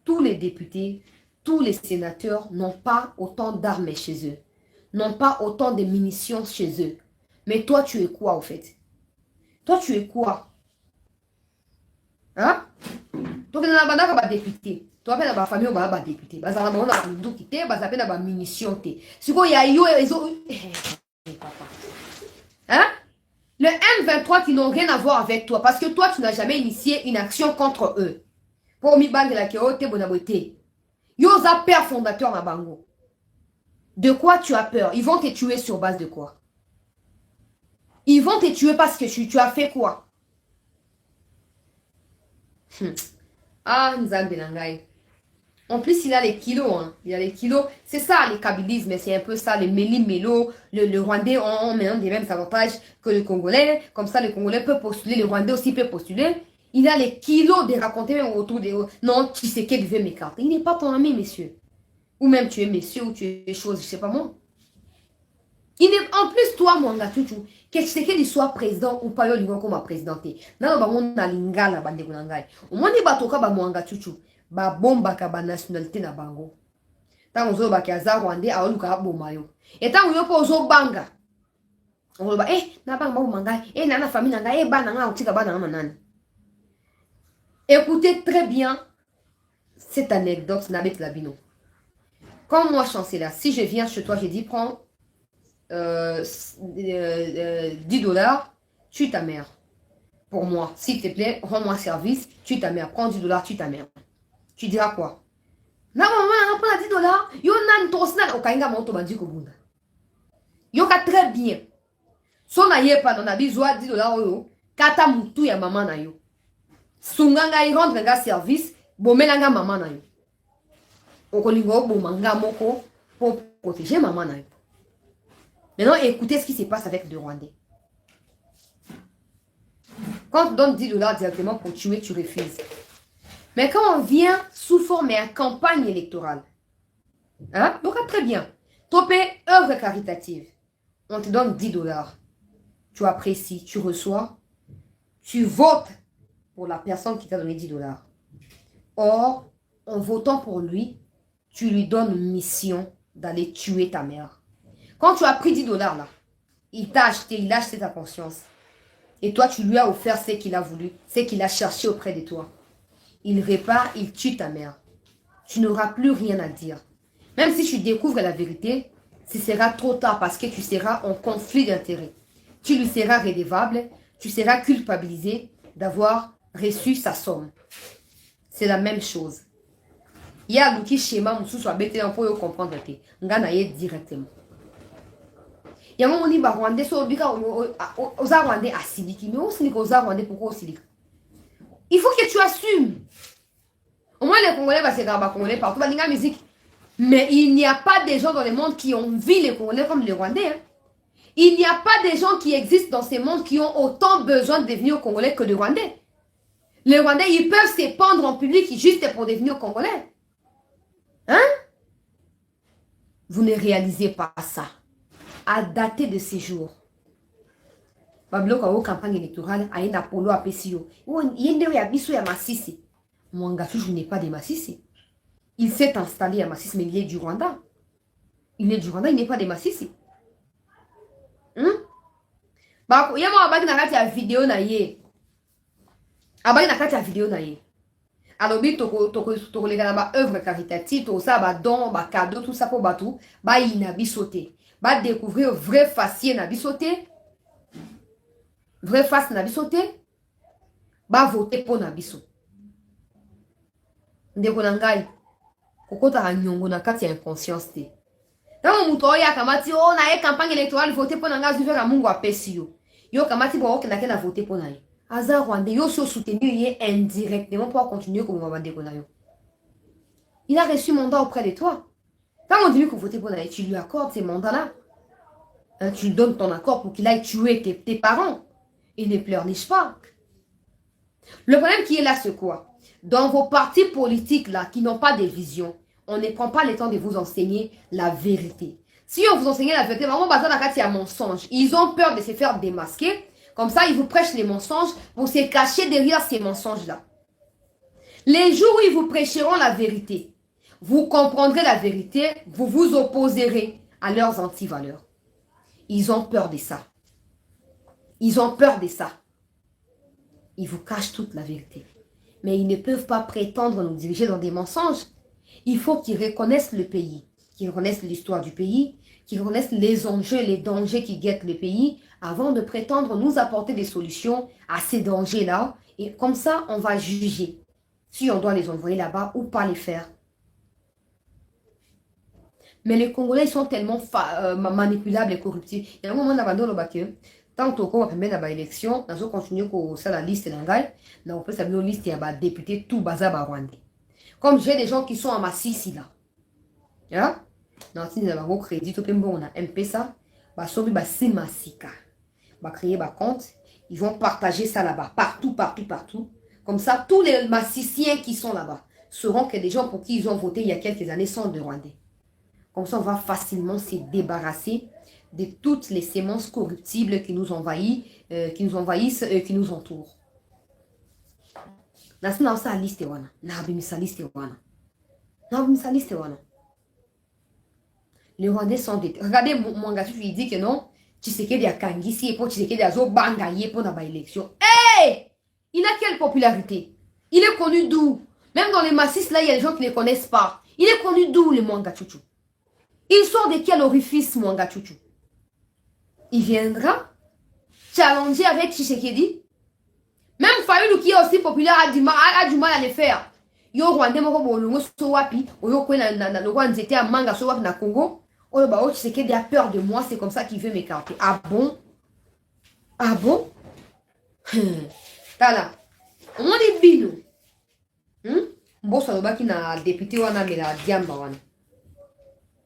Tous les députés, tous les sénateurs n'ont pas autant d'armes chez eux, n'ont pas autant de munitions chez eux. Mais toi, tu es quoi, au fait? Toi, tu es quoi? Hein? Toi, tu n'as pas de député. Toi, tu n'as pas de famille, tu n'as pas de député. Tu n'as pas de munitions. Si il y a ils ont... Hein? Le M23 qui n'ont rien à voir avec toi, parce que toi, tu n'as jamais initié une action contre eux. Pour mi bande la kéote bonaboté. Yosa père fondateur na bango. De quoi tu as peur? Ils vont te tuer sur base de quoi? Ils vont te tuer parce que tu as fait quoi? Ah, Nzambe Nangai. En plus, il a les kilos. Hein. Il a les kilos. C'est ça, les kabylismes. C'est un peu ça, les méli-mélo. Le Rwandais ont maintenant des mêmes avantages que le Congolais. Comme ça, le Congolais peut postuler. Le Rwandais aussi peut postuler. Il a les kilos de raconter même autour des... Non, tu sais qu'il veut m'écarter. Il n'est pas ton ami, monsieur. Ou même tu es monsieur ou tu es chose, je sais pas moi. Il est... En plus, toi, Mwanga Chouchou, que tu sais qu'il soit président ou pas, il va comme présidenté. Non, bah, on a l'ingala, bande de Nangai. Au moins, il va toka, bah, Mwanga Chouchou. Ba bomba ka ba nationalité na bango. Tant ozo ba kaza Rwandais a oluka bomba yo. Et tant yo po ozo banga. On ba na banga ba manga, na na famille nanga, ba na nga utika ba na manani. Écoutez très bien cette anecdote Nabet Labino. Comme moi, chancelier, si je viens chez toi, je dis prends 10 $, tue ta mère. Pour moi, s'il te plaît, rends-moi service, tue ta mère. Prends 10 $, tue ta mère. Tu diras quoi? Non, maman, on prend 10 $. Yo nan tosna okainga moto bandi kobunda. Yo ka très bien. So na ye pa na bizwa 10 $, oyo, kata mutu ya maman na yo. Sunganga i rendre nga service, bomelanga maman na yo. Okolingo bomanga moko pour protéger maman na yo. Maintenant, écoutez ce qui se passe avec le Rwandais. Quand on donne 10 $ directement pour tuer, tu refuses. Mais quand on vient sous forme de campagne électorale, hein, donc très bien, topé œuvre caritative, on te donne 10 $. Tu apprécies, tu reçois, tu votes pour la personne qui t'a donné 10 $. Or, en votant pour lui, tu lui donnes une mission d'aller tuer ta mère. Quand tu as pris 10 $ là, il t'a acheté, il a acheté ta conscience. Et toi, tu lui as offert ce qu'il a voulu, ce qu'il a cherché auprès de toi. Il répare, il tue ta mère. Tu n'auras plus rien à dire. Même si tu découvres la vérité, ce sera trop tard parce que tu seras en conflit d'intérêts. Tu lui seras redevable, tu seras culpabilisé d'avoir reçu sa somme. C'est la même chose. Il y a un schéma qui soit bête pour comprendre. Ngana y directement. Il y a un moment où les Rwandais sont aux Rwandais à Siliki. Mais aussi les Rwandais pourquoi Siliki? Il faut que tu assumes. Au moins les Congolais, c'est grave, Congolais partout, la musique. Mais il n'y a pas des gens dans le monde qui ont vu les Congolais comme les Rwandais. Hein. Il n'y a pas des gens qui existent dans ces mondes qui ont autant besoin de devenir Congolais que les Rwandais. Les Rwandais, ils peuvent s'épandre en public juste pour devenir Congolais. Hein? Vous ne réalisez pas ça. À dater de ces jours. Bablo kwa campagne électorale a une Apollo à Pessio. Yende ya biso ya Masisi. Mwangachu, je n'ai pas de Masisi. Il s'est installé à Masisi, mais il est du Rwanda. Il est du Rwanda, il n'est pas de Masisi. Bah, il y a moi abaki na kati ya vidéo na ye. Abaki na kati ya vidéo na ye. Alors, toko les gars ba œuvre caritative, tout ça, ba don, ba cadeau, tout ça pour batou, ba inabi sauter. Ba découvrir vrai facier na bisoté. Vrai face na bisoté. Ba voter pour na biso. Ndeko nangai. Kokota hanyongo na kati ya inconscience te. Tango muto ya kamati o na e campagne électorale voter pour nanga zuvera mungu apesi yo. Yo kamati bo okenda kena voter pour na ye. Aza Rwandais yo so soutenir ye indirectement pour continuer comme on va dire yo. Il a reçu mandat auprès de toi. Quand on dit que voter pour na ye, tu lui accordes ces mandats-là. Hein, tu lui donnes ton accord pour qu'il aille tuer tes parents. Il ne pleurniche pas. Le problème qui est là, c'est quoi? Dans vos partis politiques là, qui n'ont pas de vision, on ne prend pas le temps de vous enseigner la vérité. Si on vous enseignait la vérité, vraiment, il y a mensonge. Ils ont peur de se faire démasquer. Comme ça, ils vous prêchent les mensonges pour se cacher derrière ces mensonges-là. Les jours où ils vous prêcheront la vérité, vous comprendrez la vérité, vous vous opposerez à leurs antivaleurs. Ils ont peur de ça. Ils ont peur de ça. Ils vous cachent toute la vérité. Mais ils ne peuvent pas prétendre nous diriger dans des mensonges. Il faut qu'ils reconnaissent le pays, qu'ils reconnaissent l'histoire du pays, qu'ils reconnaissent les enjeux, les dangers qui guettent le pays, avant de prétendre nous apporter des solutions à ces dangers-là. Et comme ça, on va juger si on doit les envoyer là-bas ou pas les faire. Mais les Congolais, ils sont tellement manipulables et corruptifs. Il y a un moment d'abandon au bac. Tant que on va dans l'élection, on va continuer à la liste d'Angal. On peut savoir la liste des députés tout bazar Rwandais. Comme j'ai des gens qui sont à Massissi là. Hein? Dans si nous avons crédit, tout le monde a M-Pesa, bah sauver bah c'est Massika. Bah créer bah compte, ils vont partager ça là-bas, partout. Comme ça, tous les Massiciens qui sont là-bas sauront que des gens pour qui ils ont voté il y a quelques années sont de Rwandais. Comme ça, on va facilement se débarrasser de toutes les sémences corruptibles qui nous envahissent, qui nous entourent. Les Rwandais sont des... Regardez, mon gars, il dit que non, Tshisekedi a Kangisi et pour Tshisekedi a zo bangaye pour la élection. Hey! Il a quelle popularité? Il est connu d'où? Même dans les massifs, là, il y a des gens qui ne le connaissent pas. Il est connu d'où, le Mwanga Chouchou? Il sort de quel orifice, Mwanga Chouchou? Il viendra challenger avec Tshisekedi. Même Fayulu qui est aussi populaire a du mal à le faire. Yo Rwandais moko bolongo so wapi, oyo kwena na le Rwanda était à manga so wapi na Congo. Oyo ba o Tshisekedi a peur de moi, c'est comme ça qu'il veut m'écarter. Ah bon? Ah bon? Tala. On dit bino. Bossa lobaki na député wana mais la diamba wana.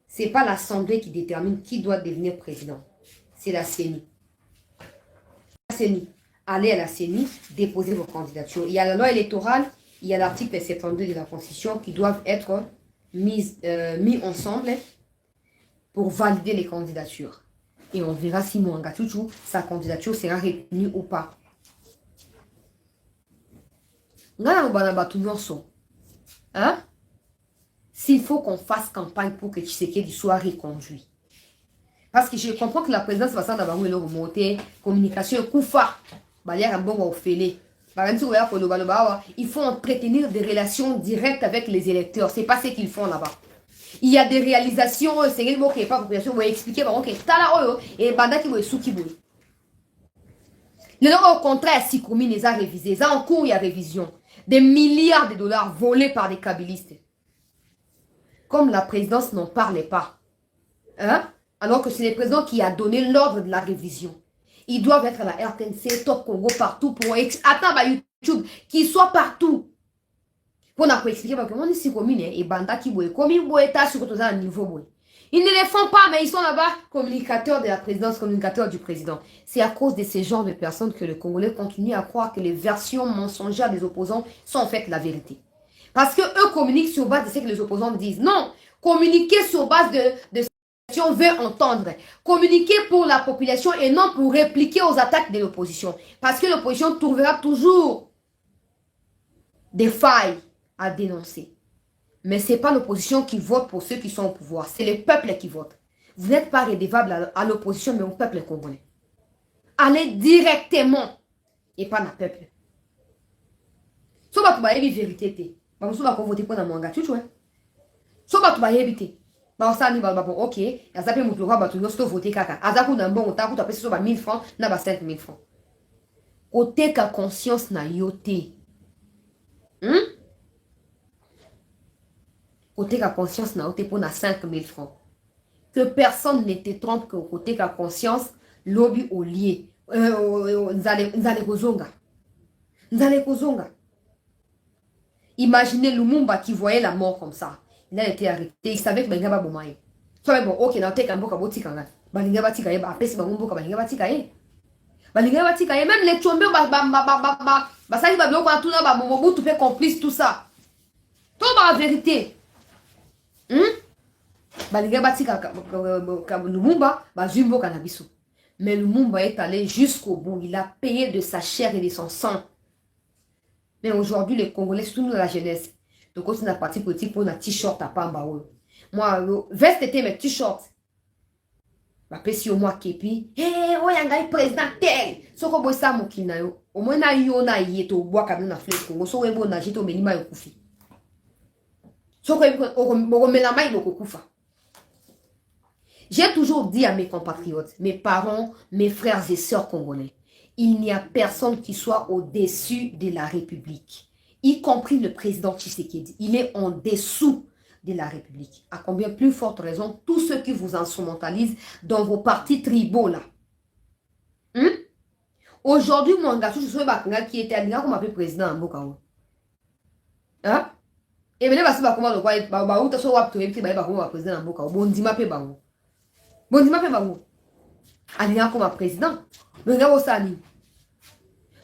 C'est pas l'Assemblée qui détermine qui doit devenir président. C'est la CENI. La CENI. Allez à la CENI, déposez vos candidatures. Il y a la loi électorale, il y a l'article 72 de la Constitution qui doivent être mis ensemble pour valider les candidatures. Et on verra si Mwanga Chouchou, sa candidature sera retenue ou pas. Hein? S'il faut qu'on fasse campagne pour que Tshisekedi soit reconduit. Parce que je comprends que la présidence va s'en avoir une remontée, communication, koufa. Il faut entretenir des relations directes avec les électeurs. C'est pas ce qu'ils font là-bas. Il y a des réalisations, c'est le mot qui n'est pas population, vous expliquer par contre, et banda qui vous soukiboui. Au contraire, si Koumi les a révisés, ça en cours, il y a révision. Des milliards de dollars volés par des kabylistes. Comme la présidence n'en parlait pas. Hein? Alors que c'est le président qui a donné l'ordre de la révision. Ils doivent être à la RTNC, Top Congo, partout pour attendre à YouTube, qu'ils soient partout. Pour nous expliquer, parce que on est si commune, et banda qui boue, comme il boue, t'as sur un niveau boue. Ils ne les font pas, mais ils sont là-bas, communicateurs de la présidence, communicateurs du président. C'est à cause de ces genres de personnes que le Congolais continue à croire que les versions mensongères des opposants sont en fait la vérité. Parce que eux communiquent sur base de ce que les opposants disent. Non, communiquer sur base de ce que la population veut entendre. Communiquer pour la population et non pour répliquer aux attaques de l'opposition. Parce que l'opposition trouvera toujours des failles à dénoncer. Mais ce n'est pas l'opposition qui vote pour ceux qui sont au pouvoir. C'est le peuple qui vote. Vous n'êtes pas redevable à l'opposition, mais au peuple congolais. Allez directement et pas dans le peuple. Si vous avez une vérité, vous allez voter pour Mwanga. Tu vois? Si vous avez une vérité, vous allez ok, vous allez voter kaka. Vous allez voter 1000 francs, vous allez 5000 francs. Côté ka conscience na yote. Côté la conscience n'a pas pour 5 000 francs. Que personne ne te trompe que côté la conscience, lobby au lié. Nzale Kozonga. Imaginez Lumumba qui voyait la mort comme ça. Il a été arrêté. Il savait que Balinga va bomber. Soit bon, ok, n'a pas qu'un boti kanga. Balinga va tikaye, ba pesi ba ngombo ka Balinga va tikaye. Balinga va tikaye, même les chombe ça il va bien quand tout là ba mobo tout fait complice tout ça. Tout la vérité. Lumumba, mais Lumumba est allé jusqu'au bout. Il a payé de sa chair et de son sang. Mais aujourd'hui, les Congolais, surtout nous, la jeunesse, donc on a parti politique pour un t-shirt à Pamba. Moi, veste était mes t-shirts. Si au moins Kepi, oh, il y a un président tel. Ce qu'on voit ça, mon kinayo. Au moins, il y a un yeto, bois comme une flèche. On s'en va bon, on a jeté au minima et au koufi. J'ai toujours dit à mes compatriotes, mes parents, mes frères et sœurs congolais, il n'y a personne qui soit au-dessus de la République, y compris le président Tshisekedi. Il est en dessous de la République. À combien plus forte raison, tous ceux qui vous instrumentalisent dans vos partis tribaux là. Aujourd'hui, mon gars, je suis qui était à l'Iran comme appelé président en Bokao. Hein? Et bien, parce que comment le quoi, bah, où t'as soit tu es président en Boka, bon dis-moi pe baou. Bon dis-moi pe baou. Alina comme président. Mais là ça ni.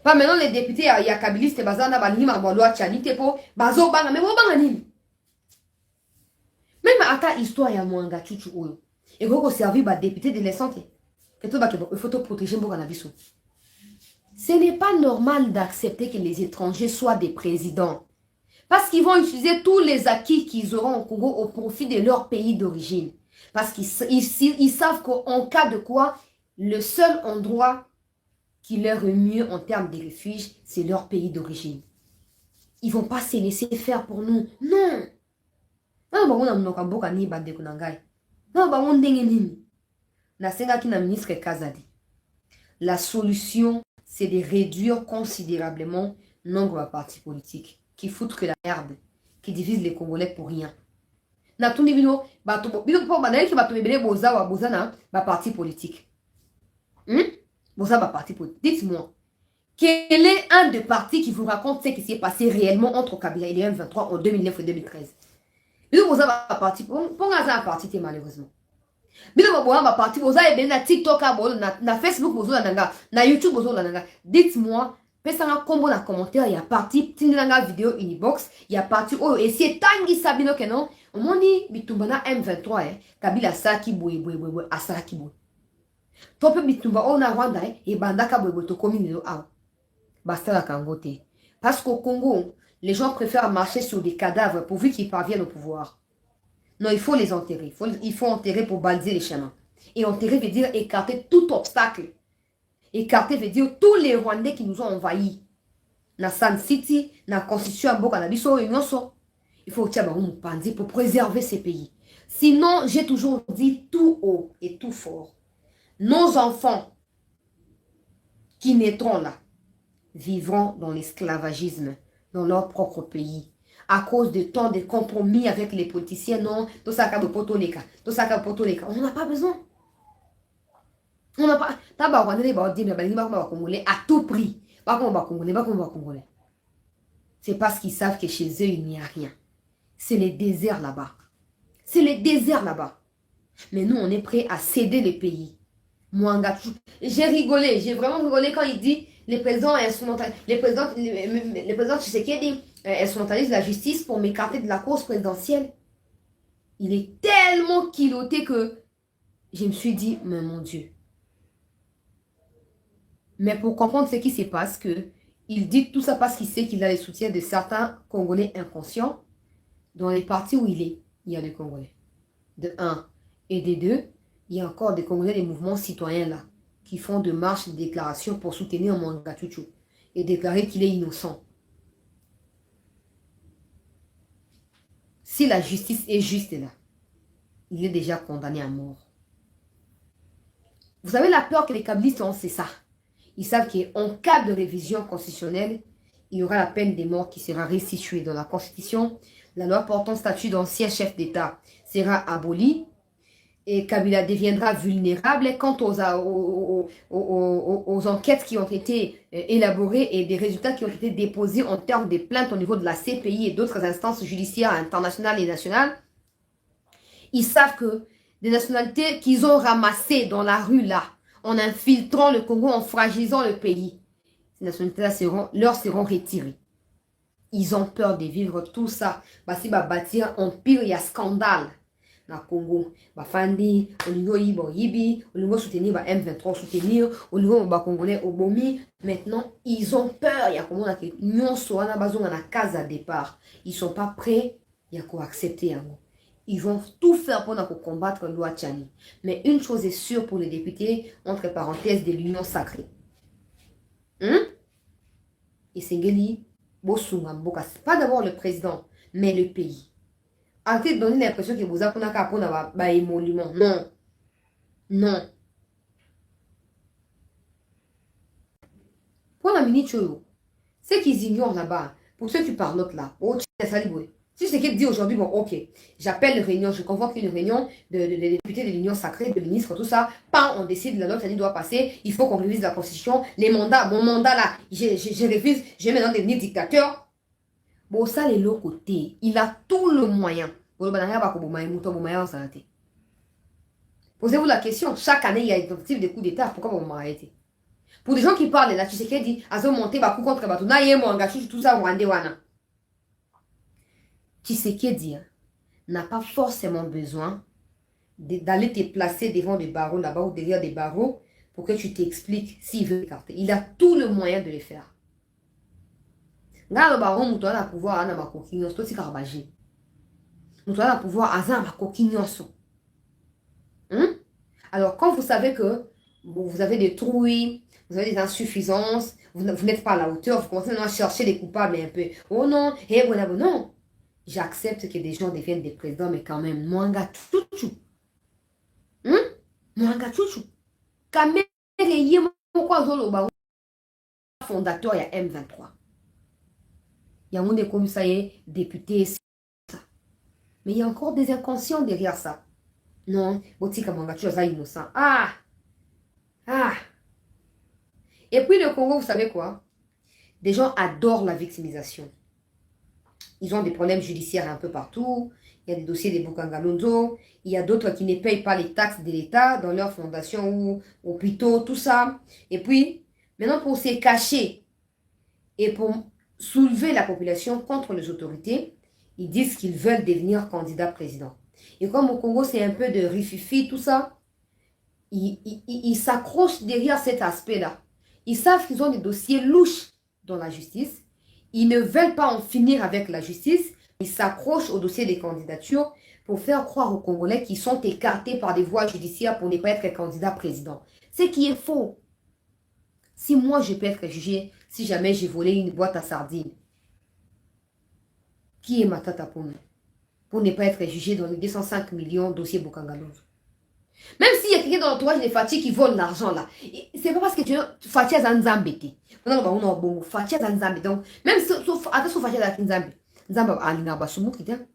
Pas maintenant les députés il y a kabiliste bazana ba ni ma loi tchani te po bazo banga mais bo banga ni. Même à ta histoire ya mwanga chuchu oyo. Et go servir ba député de la santé. Et tout ba il faut te protéger mon cannabis. Ce n'est pas normal d'accepter que les étrangers soient des présidents. Parce qu'ils vont utiliser tous les acquis qu'ils auront au Congo au profit de leur pays d'origine. Parce qu'ils savent qu'en cas de quoi, le seul endroit qui leur est mieux en termes de refuge, c'est leur pays d'origine. Ils ne vont pas se laisser faire pour nous. Non. La solution, c'est de réduire considérablement le nombre de partis politiques qui foutent que la merde, qui divise les Congolais pour rien. Na tout niveau, bato pour banaï qui bato bébé boza wa boza na ba parti politique. Boza ba parti politique. Dites-moi, quel est un des partis qui vous raconte ce qui s'est passé réellement entre Kabila et les M23 en 2009 et 2013? Bido boza ba parti pour un parti malheureusement. Bido boza ba parti boza et bien na TikTok na Facebook boza na YouTube boza nanga. Dites-moi. Pesanga combo na commentaire, il y a parti tindanga vidéo Unibox, il y a parti oh et c'est tangi sabino que non, on m'a dit bitumbana M23 Kabila saki boy asaki boy. Tope bitumba on a Rwanda et bandaka boy to commune ah. Basta la kangote. Parce qu'au Congo, les gens préfèrent marcher sur des cadavres pourvu qu'ils parviennent au pouvoir. Non, il faut les enterrer, il faut enterrer pour baliser les chemins. Et enterrer veut dire écarter tout obstacle. Écarter veut dire tous les Rwandais qui nous ont envahis. Na San City, na Constitution à Boka, na Biso, il faut que tu pour préserver ces pays. Sinon, j'ai toujours dit tout haut et tout fort. Nos enfants qui naîtront là vivront dans l'esclavagisme dans leur propre pays. À cause de tant de compromis avec les politiciens, non, tout ça, on n'a pas besoin. On n'a pas. À tout prix. C'est parce qu'ils savent que chez eux, il n'y a rien. C'est les déserts là-bas. C'est les déserts là-bas. Mais nous, on est prêt à céder les pays. Mouangatou. J'ai rigolé, j'ai vraiment rigolé quand il dit les présidents instrumentalisent, les présidents Tshisekedi instrumentalisent la justice pour m'écarter de la course présidentielle. Il est tellement culotté que je me suis dit, mais mon Dieu. Mais pour comprendre ce qui se passe, il dit tout ça parce qu'il sait qu'il a le soutien de certains Congolais inconscients. Dans les partis où il est, il y a des Congolais. De un. Et de deux, il y a encore des Congolais, des mouvements citoyens là, qui font de marches, de déclarations pour soutenir Mouanga Tchouchou et déclarer qu'il est innocent. Si la justice est juste là, il est déjà condamné à mort. Vous savez la peur que les kabylistes ont, c'est ça. Ils savent qu'en cas de révision constitutionnelle, il y aura la peine de mort qui sera restituée dans la Constitution. La loi portant statut d'ancien chef d'État sera abolie et Kabila deviendra vulnérable quant aux enquêtes qui ont été élaborées et des résultats qui ont été déposés en termes de plaintes au niveau de la CPI et d'autres instances judiciaires internationales et nationales. Ils savent que des nationalités qu'ils ont ramassées dans la rue là, en infiltrant le Congo, en fragilisant le pays, ces nationalités-là leur seront retirées. Ils ont peur de vivre tout ça. Si va bâtir un empire, il y a scandale. Dans le Congo, Fandi, au niveau Yibi, au niveau soutenir M23, soutenir, au niveau Congolais, au Bomi. Maintenant, ils ont peur. Il y a comment on nous sommes à la case à départ. Ils ne sont pas prêts. Il y a quoi accepter. Ils vont tout faire pour combattre loi Tchani. Mais une chose est sûre pour les députés, entre parenthèses, de l'Union sacrée. Et Sengeli, pas d'abord le président, mais le pays. Arrêtez de donner l'impression que vous avez un émolument. Non. Non. Pour la minute, ceux qui ignorent là-bas, pour ceux qui parlent l'autre là, si c'est ce qu'il dit aujourd'hui, bon, ok, j'appelle une réunion, je convoque une réunion de députés de l'Union sacrée, de ministres, tout ça. Pas on décide, la loi doit passer, il faut qu'on révise la constitution, les mandats, mon mandat là, je révise, je vais maintenant devenir dictateur. Bon, ça, les l'autre côté, il a tout le moyen. Posez-vous la question, chaque année, il y a une tentative de coup d'État, pourquoi vous m'arrêtez? Pour des gens qui parlent là, tu sais qu'il dit, à ce monter, coup contre Batuna, y est, mon gars, tout ça, Rwandais, wana. Tshisekedi n'a pas forcément besoin d'aller te placer devant des barreaux là-bas ou derrière des barreaux pour que tu t'expliques s'il veut écarter. Il a tout le moyen de le faire. Le baron, nous avons pouvoir à ma coquille, c'est aussi carabagé. Nous avons pouvoir à ma coquille. Alors, quand vous savez que vous avez des trouilles, vous avez des insuffisances, vous n'êtes pas à la hauteur, vous commencez à chercher des coupables un peu. Oh non, non. J'accepte que des gens deviennent des présidents, mais quand même, Mouanga Tchouchou. Mouanga Tchouchou. Kamere Yemo Zolo fondateur, il y a M23. Il y a des commissariats, députés, ça. Mais il y a encore des inconscients derrière ça. Non, Botika Mouanga Tchouchou, innocent. Ah! Et puis le Congo, vous savez quoi? Des gens adorent la victimisation. Ils ont des problèmes judiciaires un peu partout. Il y a des dossiers des Bukangalonzo. Il y a d'autres qui ne payent pas les taxes de l'État dans leurs fondations ou hôpitaux, tout ça. Et puis, maintenant, pour se cacher et pour soulever la population contre les autorités, ils disent qu'ils veulent devenir candidats président. Et comme au Congo, c'est un peu de rififi, tout ça, ils s'accrochent derrière cet aspect-là. Ils savent qu'ils ont des dossiers louches dans la justice. Ils ne veulent pas en finir avec la justice. Ils s'accrochent au dossier des candidatures pour faire croire aux Congolais qu'ils sont écartés par des voies judiciaires pour ne pas être candidats président. Ce qui est faux. Si moi je peux être jugé, si jamais j'ai volé une boîte à sardines, qui est ma tata pour ne pas être jugé dans les 205 millions de dossiers Bukangalonzo? Même s'il y a quelqu'un dans l'entourage des Fatih qui vole l'argent là, c'est pas parce que tu es Fatih à Nzambete. Fatih à Nzambete. Donc, même si Fatih à Nzambete, Nzambete a l'ingaba sumu kite.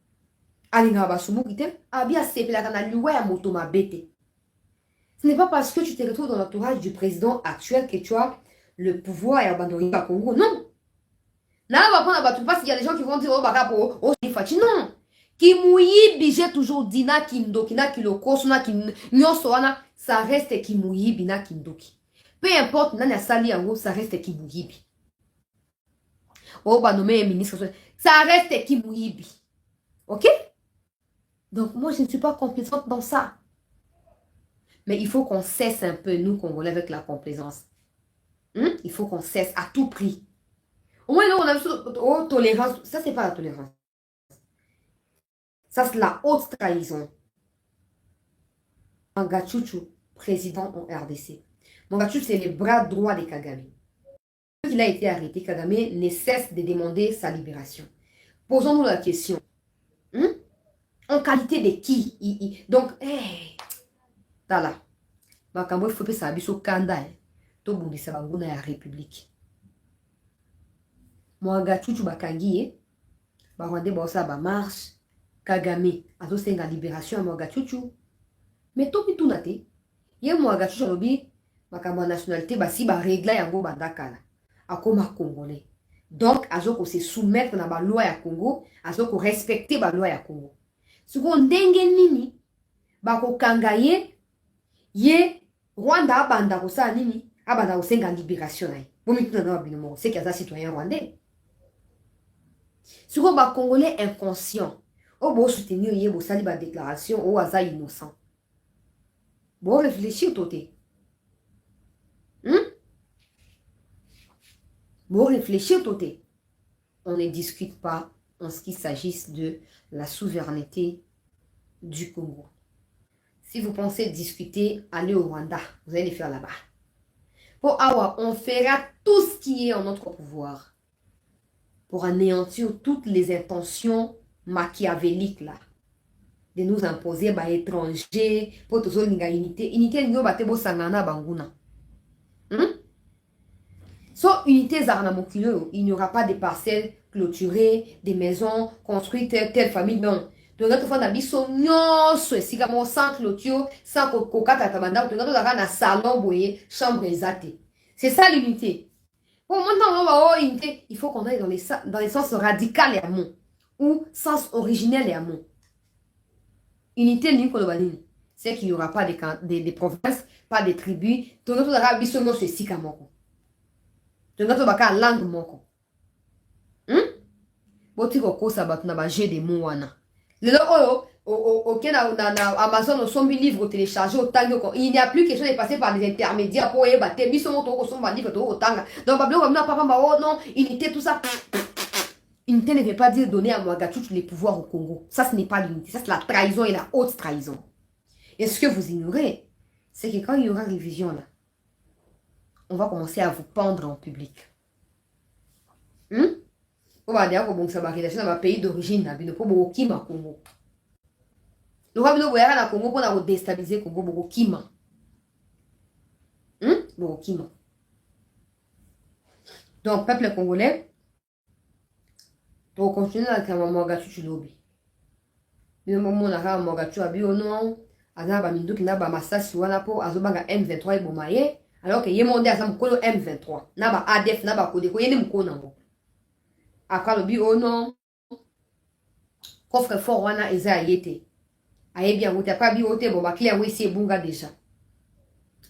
Alingaba sumu kite. Abia sepe la kana luwa ya moto ma bete. Ce n'est pas parce que tu te retrouves dans l'entourage du président actuel que tu as le pouvoir et abandonner le Congo. Non. Là, on va prendre parce qu'il y a des gens qui vont dire, oh, Fatih. Non. Kimuyibi, j'ai toujours dit na kindoki, na kilokoso, na kinyosoana, ça reste kimuyibi na kindoki. Peu importe, nani asali yango, ça reste kimuyibi. Oh, bah, nommé ministre, ça reste kimuyibi. Ok? Donc, moi, je ne suis pas complaisante dans ça. Mais il faut qu'on cesse un peu, nous, Congolais, avec la complaisance. Il faut qu'on cesse à tout prix. Au moins, là, on a oh, tolérance. Ça, c'est pas la tolérance. Ça, c'est la haute trahison. Mangachuchu, président en RDC. Mangachuchu, c'est le bras droit de Kagame. Depuis qu'il a été arrêté, Kagame ne cesse de demander sa libération. Posons-nous la question. En qualité de qui? Donc, hey, tala. Makambo, il faut que ça abisso kanda. To bundi sa banguna ya République. Mangachuchu bakangi, Barwande bosa ba marche. Kagame, azo senga libération à Mangachuchu. Mais topi tout nate. Ye Mangachuchu lobi, makambo nationalité, si ba régla yango bandakala. Akoma Congolais. Donc, azo ko se soumettre na ba loi ya Congo, azo ko respecter ba loi ya Congo. Siko ndenge nini, bako kangaye, ye, Rwanda abanda ko sa nini, abanda ko senga libération na ye. Bomi tout na binomo, c'est qu'il y a un citoyen rwandais. Siko ba Congolais inconscient. Oh, bon, soutenir, ye, bo sali ba déclaration, oh, aza innocent. Bon, réfléchir, toté. Bon, réfléchir, toté. On ne discute pas en ce qui s'agisse de la souveraineté du Congo. Si vous pensez discuter, allez au Rwanda. Vous allez le faire là-bas. Pour Awa, on fera tout ce qui est en notre pouvoir pour anéantir toutes les intentions machiavéliques là. De nous imposer bah, étrangers, pour tous les unité. Unité, nous battons sangana banguna. Sans unité zarnamokilo, il n'y aura pas de parcelles clôturées, des maisons construites, telle famille, non. Donc, tu fais un biso nyonso, si comme sans clôture, sans kokata tabanda, tu as un salon boyé, chambre exatée. C'est ça l'unité. Pour maintenant, on va unité, il faut qu'on aille dans les sens radical et amont, ou sens originel et amont. Unité, c'est qu'il n'y aura pas de provinces, pas de tribus, tu as un biso nyonso, si comme tu as une langue moko. Boti kokosa batu na ba jeu de mots wana. Lelo oyo ok na Amazon au sombi livre téléchargé au tango il n'y a plus question de passer par des intermédiaires pour y battre biso moto ko somba livre to au tanga. Donc bablo comme na papa oh non, unité tout ça. Unité ne veut pas dire donner à Mangachuchu les pouvoirs au Congo. Ça ce n'est pas l'unité, ça c'est la trahison et la haute trahison. Et ce que vous ignorez, c'est que quand il y aura révision là, on va commencer à vous pendre en public. On va dire que ça va relation dans pays d'origine, pour beaucoup kima Congo. Le roi de na Congo pour déstabiliser Congo beaucoup kima. Beaucoup kima. Donc peuple congolais, pour continuer à faire Mangachuchu lobby. Le moment où on a Mangachuchu abi au non, azaba mindu ki na ba masasi wana po azobanga M23 ebomaye, alors que yemonde asa mukolo M23. Na ba ADF na ba kodeko yene mukolo nango. Après le bio non coffre fort wana eza yete aye bien route après bio te bon ba clair oui c'est bunga déjà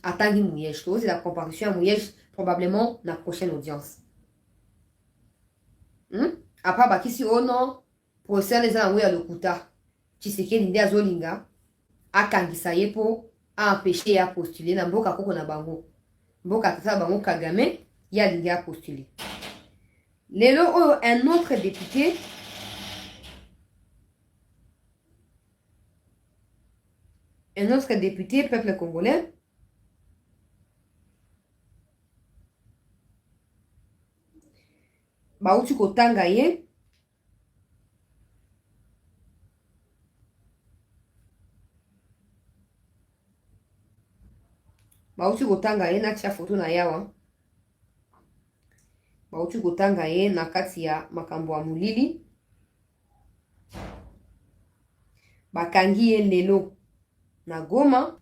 attendu Mouyej c'est la comparution à Mouyej probablement la prochaine audience après ba kisi oh non procès les gens oui à lokuta Tshisekedi ndi azolinga akangisa ye po empêcher à postuler na mboka koko na bango mboka tata bango Kagame ya linga postuler. Lelo, un autre député, peuple congolais, Bauti Kotanga ye, na tia photo na yawa. Bauti kotanga ye na kati ya makambo ya mulili. Bakangi ye lelo na Goma.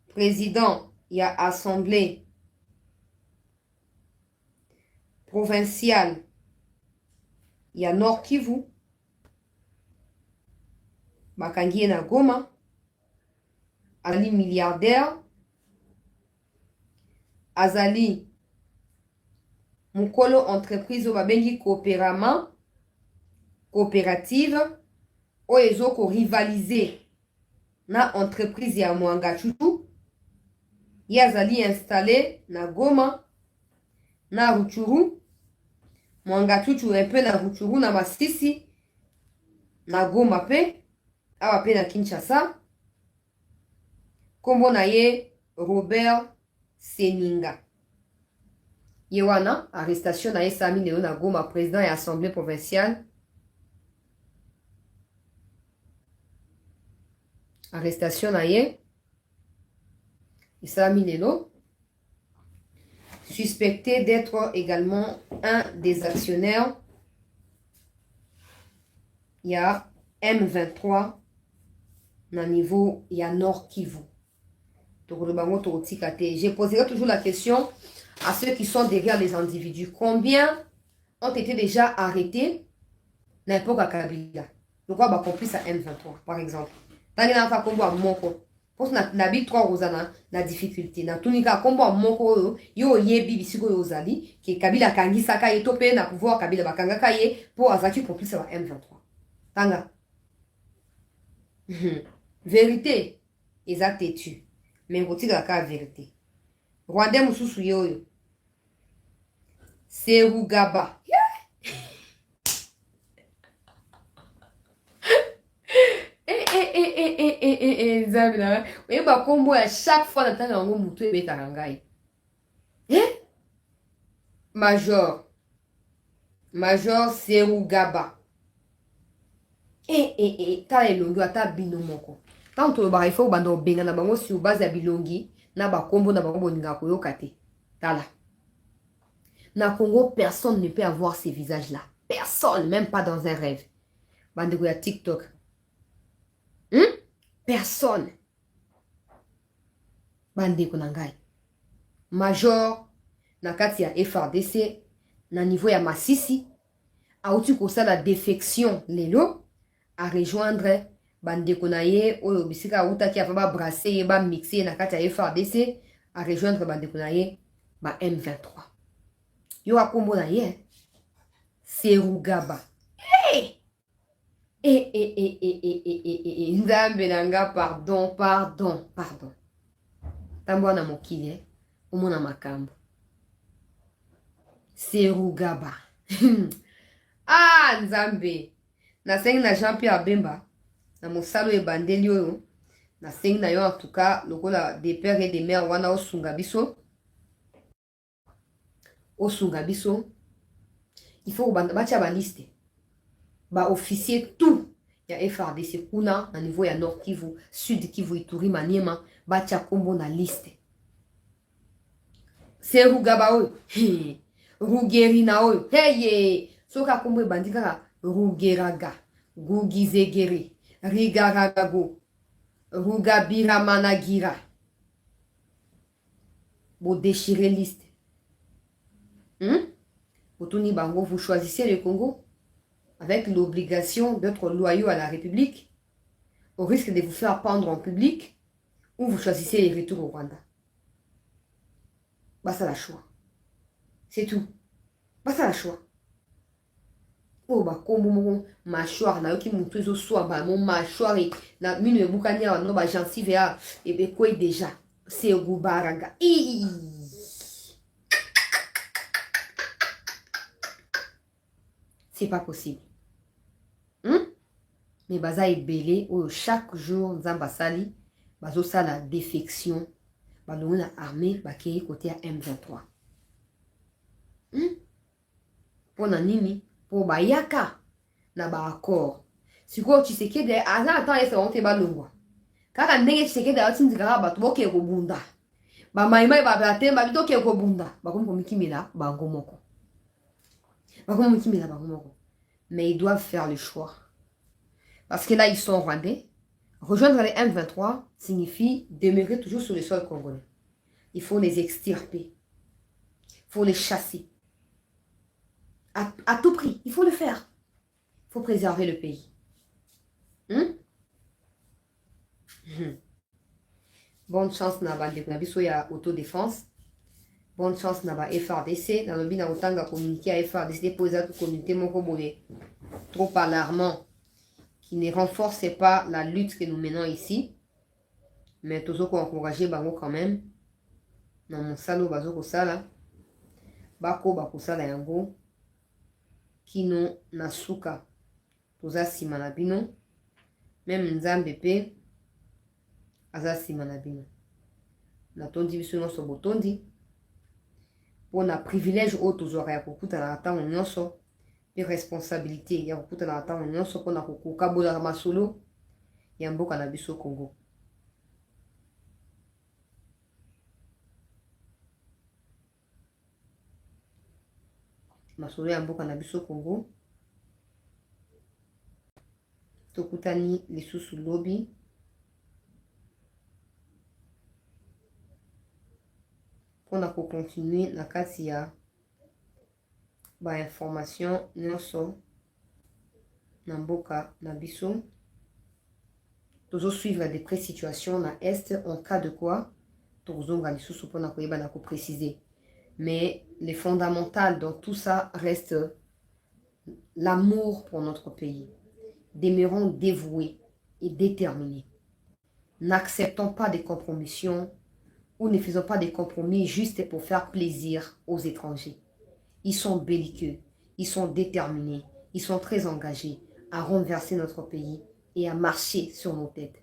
Président ya assemblée provincial, il y a Nord Kivu, bakangi na Goma, azali milliardaire, azali mukolo entreprise babengi coopérative, oyo ezoko rivaliser na entreprise ya Mwangachuchu, ye azali installé na Goma, na Ruchuru, Mwangachuchu un peu na Ruchuru na Masisi, na Goma pe, awa pe na Kinshasa. Kombo na ye Robert Seninga. Ye wana, arrestation na ye sami neo na Goma, président ya assemblée provinciale. Arrestation na ye. Sami Nelo, suspecté d'être également un des actionnaires. Il y a M23 na niveau, il y a Nord Kivu. Je poserai toujours la question à ceux qui sont derrière les individus. Combien ont été déjà arrêtés n'importe à Kabila? Pourquoi va complice à M23, par exemple? Tant qu'il n'a pas combo à Moko. Parce que na bi 3 rozana na difficulté. Na tunika combo à Moko yo yebi bisiko yo zali. Ki Kabila kangi saka ye tope na pouvoir Kabila bakanga kaye pour azaki complice à M23. Tanga. Vérité. Exact et tu. Mais vous la ka vérité. Rwandais mususu yoyo. Serugaba. Zabina. Oui, bah, combo à chaque fois dans ta langue, moutou et tarangai. Major. Major Serugaba. Ta elongi ata bino moko. Tant to ba il faut bando benga na bango sur base ya bilongi na ba kombo na bango boninga ko yokate. Tala. Na Congo, personne ne peut avoir ces visages-là. Personne, même pas dans un rêve. Bandego ya TikTok. Personne. Bandeko nangai. Major na kati ya FRDC na niveau ya Masisi auti kosa la défection lelo à rejoindre bandeko na ye oyo bisika uta ki afaba brasser ba mixer na kati ya FRDC à rejoindre bandeko na ye ba M23. Yo akombo na ye Serugaba. Nzambe nanga pardon. Tambo na mokili omona makambo. Serugaba. Ah Nzambe. Na sengi na Jean-Pierre Bemba na mosalo ebandeli oyo na sengi na yo en tout cas lokola des pères et des mères wana osunga biso. Il faut batia ba liste. Ba officier tout ya FRDC kuna na niveau ya Nord Kivu, Sud Kivu, Ituri, Maniema, batia kombo na liste. Serugaba oyo, Rugerina oyo, soka kombo ebandika Rugeraga, Gugizegere, Rigaragago, Rugabiramanagira. Bo déchirer liste. Otoni Bango, vous choisissez le Congo avec l'obligation d'être loyaux à la République, au risque de vous faire pendre en public, ou vous choisissez les retours au Rwanda. Basta la choix. C'est tout. Basta la choix. Oh bah comme mon mâchoire na yoki mutu ezo soa ba mon mâchoire na minu e bukani ya no ba gencive ya e quoi déjà c'est Gubaraga. C'est pas possible. Mais baza ebele ou chaque jour nzamba sali bazo sala défection balongo na armée bakei côté à M23. Pona nini po bayaka na ba accord. Siko Tshisekedi ana ata ese onte balongwa. Kaka ndenge Tshisekedi atinzika ba toke ko bunda. Ba maimai ba batemba bitoke ko bunda. Ba komo mikimela bango moko. Mais ils doivent faire le choix. Parce que là, ils sont rwandais. Rejoindre les M23 signifie demeurer toujours sur le sol congolais. Il faut les extirper. Il faut les chasser. À tout prix, il faut le faire. Il faut préserver le pays. Bonne chance na bandeko na biso ya autodéfense. Bonne chance na ba FRDC. Dans le but na communiquer à FRDC pour les communautés moko boye trop alarmant qui ne renforce pas la lutte que nous menons ici. Mais toujours qu'on encourager bango quand même. Na mosalo bazo kosala. Bako bakosala yango. Kino na suka. Toza sima na bino. Même nzambe pe aza sima na bino. Natondi biso nyonso botondi. Pona privilège oyo tozwaka ya kokutana na ntango nyonso. Pe responsabilité ya kokutana na ntango nyonso mpona kokabolaka masolo ya mboka na biso Congo. Masolo ya mboka na biso Congo. Tokutani lisusu lobi. Pona continuer na kati ya ba information nyonso na mboka na biso. Tozo suivre des pré-situations na est en cas de quoi tozonga lisusu pona koyeba na ko préciser. Mais le fondamental dans tout ça reste l'amour pour notre pays. Demeurons dévoués et déterminés. N'acceptons pas des compromissions ou ne faisons pas des compromis juste pour faire plaisir aux étrangers. Ils sont belliqueux, ils sont déterminés, ils sont très engagés à renverser notre pays et à marcher sur nos têtes.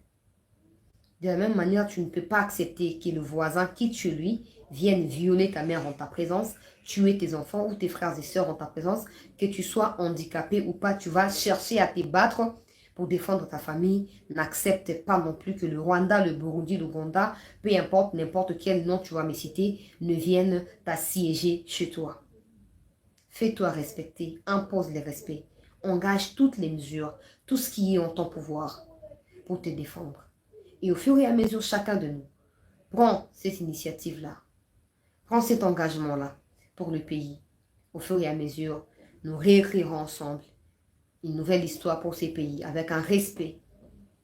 De la même manière, tu ne peux pas accepter que le voisin quitte chez lui, vienne violer ta mère en ta présence, tuer tes enfants ou tes frères et sœurs en ta présence, que tu sois handicapé ou pas, tu vas chercher à te battre pour défendre ta famille. N'accepte pas non plus que le Rwanda, le Burundi, l'Ouganda, peu importe, n'importe quel nom tu vas me citer, ne viennent t'assiéger chez toi. Fais-toi respecter, impose le respect, engage toutes les mesures, tout ce qui est en ton pouvoir pour te défendre. Et au fur et à mesure, chacun de nous prend cette initiative-là, prend cet engagement-là pour le pays. Au fur et à mesure, nous réécrirons ensemble une nouvelle histoire pour ces pays avec un respect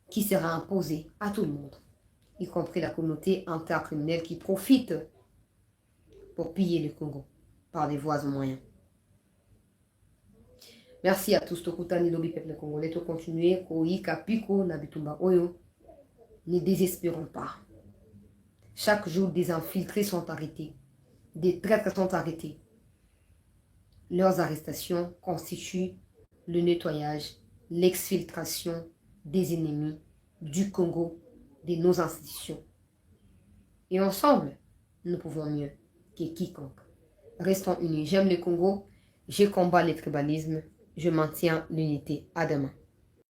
qui sera imposé à tout le monde, y compris la communauté intercriminelle qui profite pour piller le Congo par des voies et moyens. Merci à tous. Tokutani lobi peuple congolais. To continuer koika piko na bitumba oyo. Ne désespérons pas. Chaque jour, des infiltrés sont arrêtés. Des traîtres sont arrêtés. Leurs arrestations constituent le nettoyage, l'exfiltration des ennemis du Congo, de nos institutions. Et ensemble, nous pouvons mieux que quiconque. Restons unis. J'aime le Congo, je combats le tribalisme, je maintiens l'unité. À demain.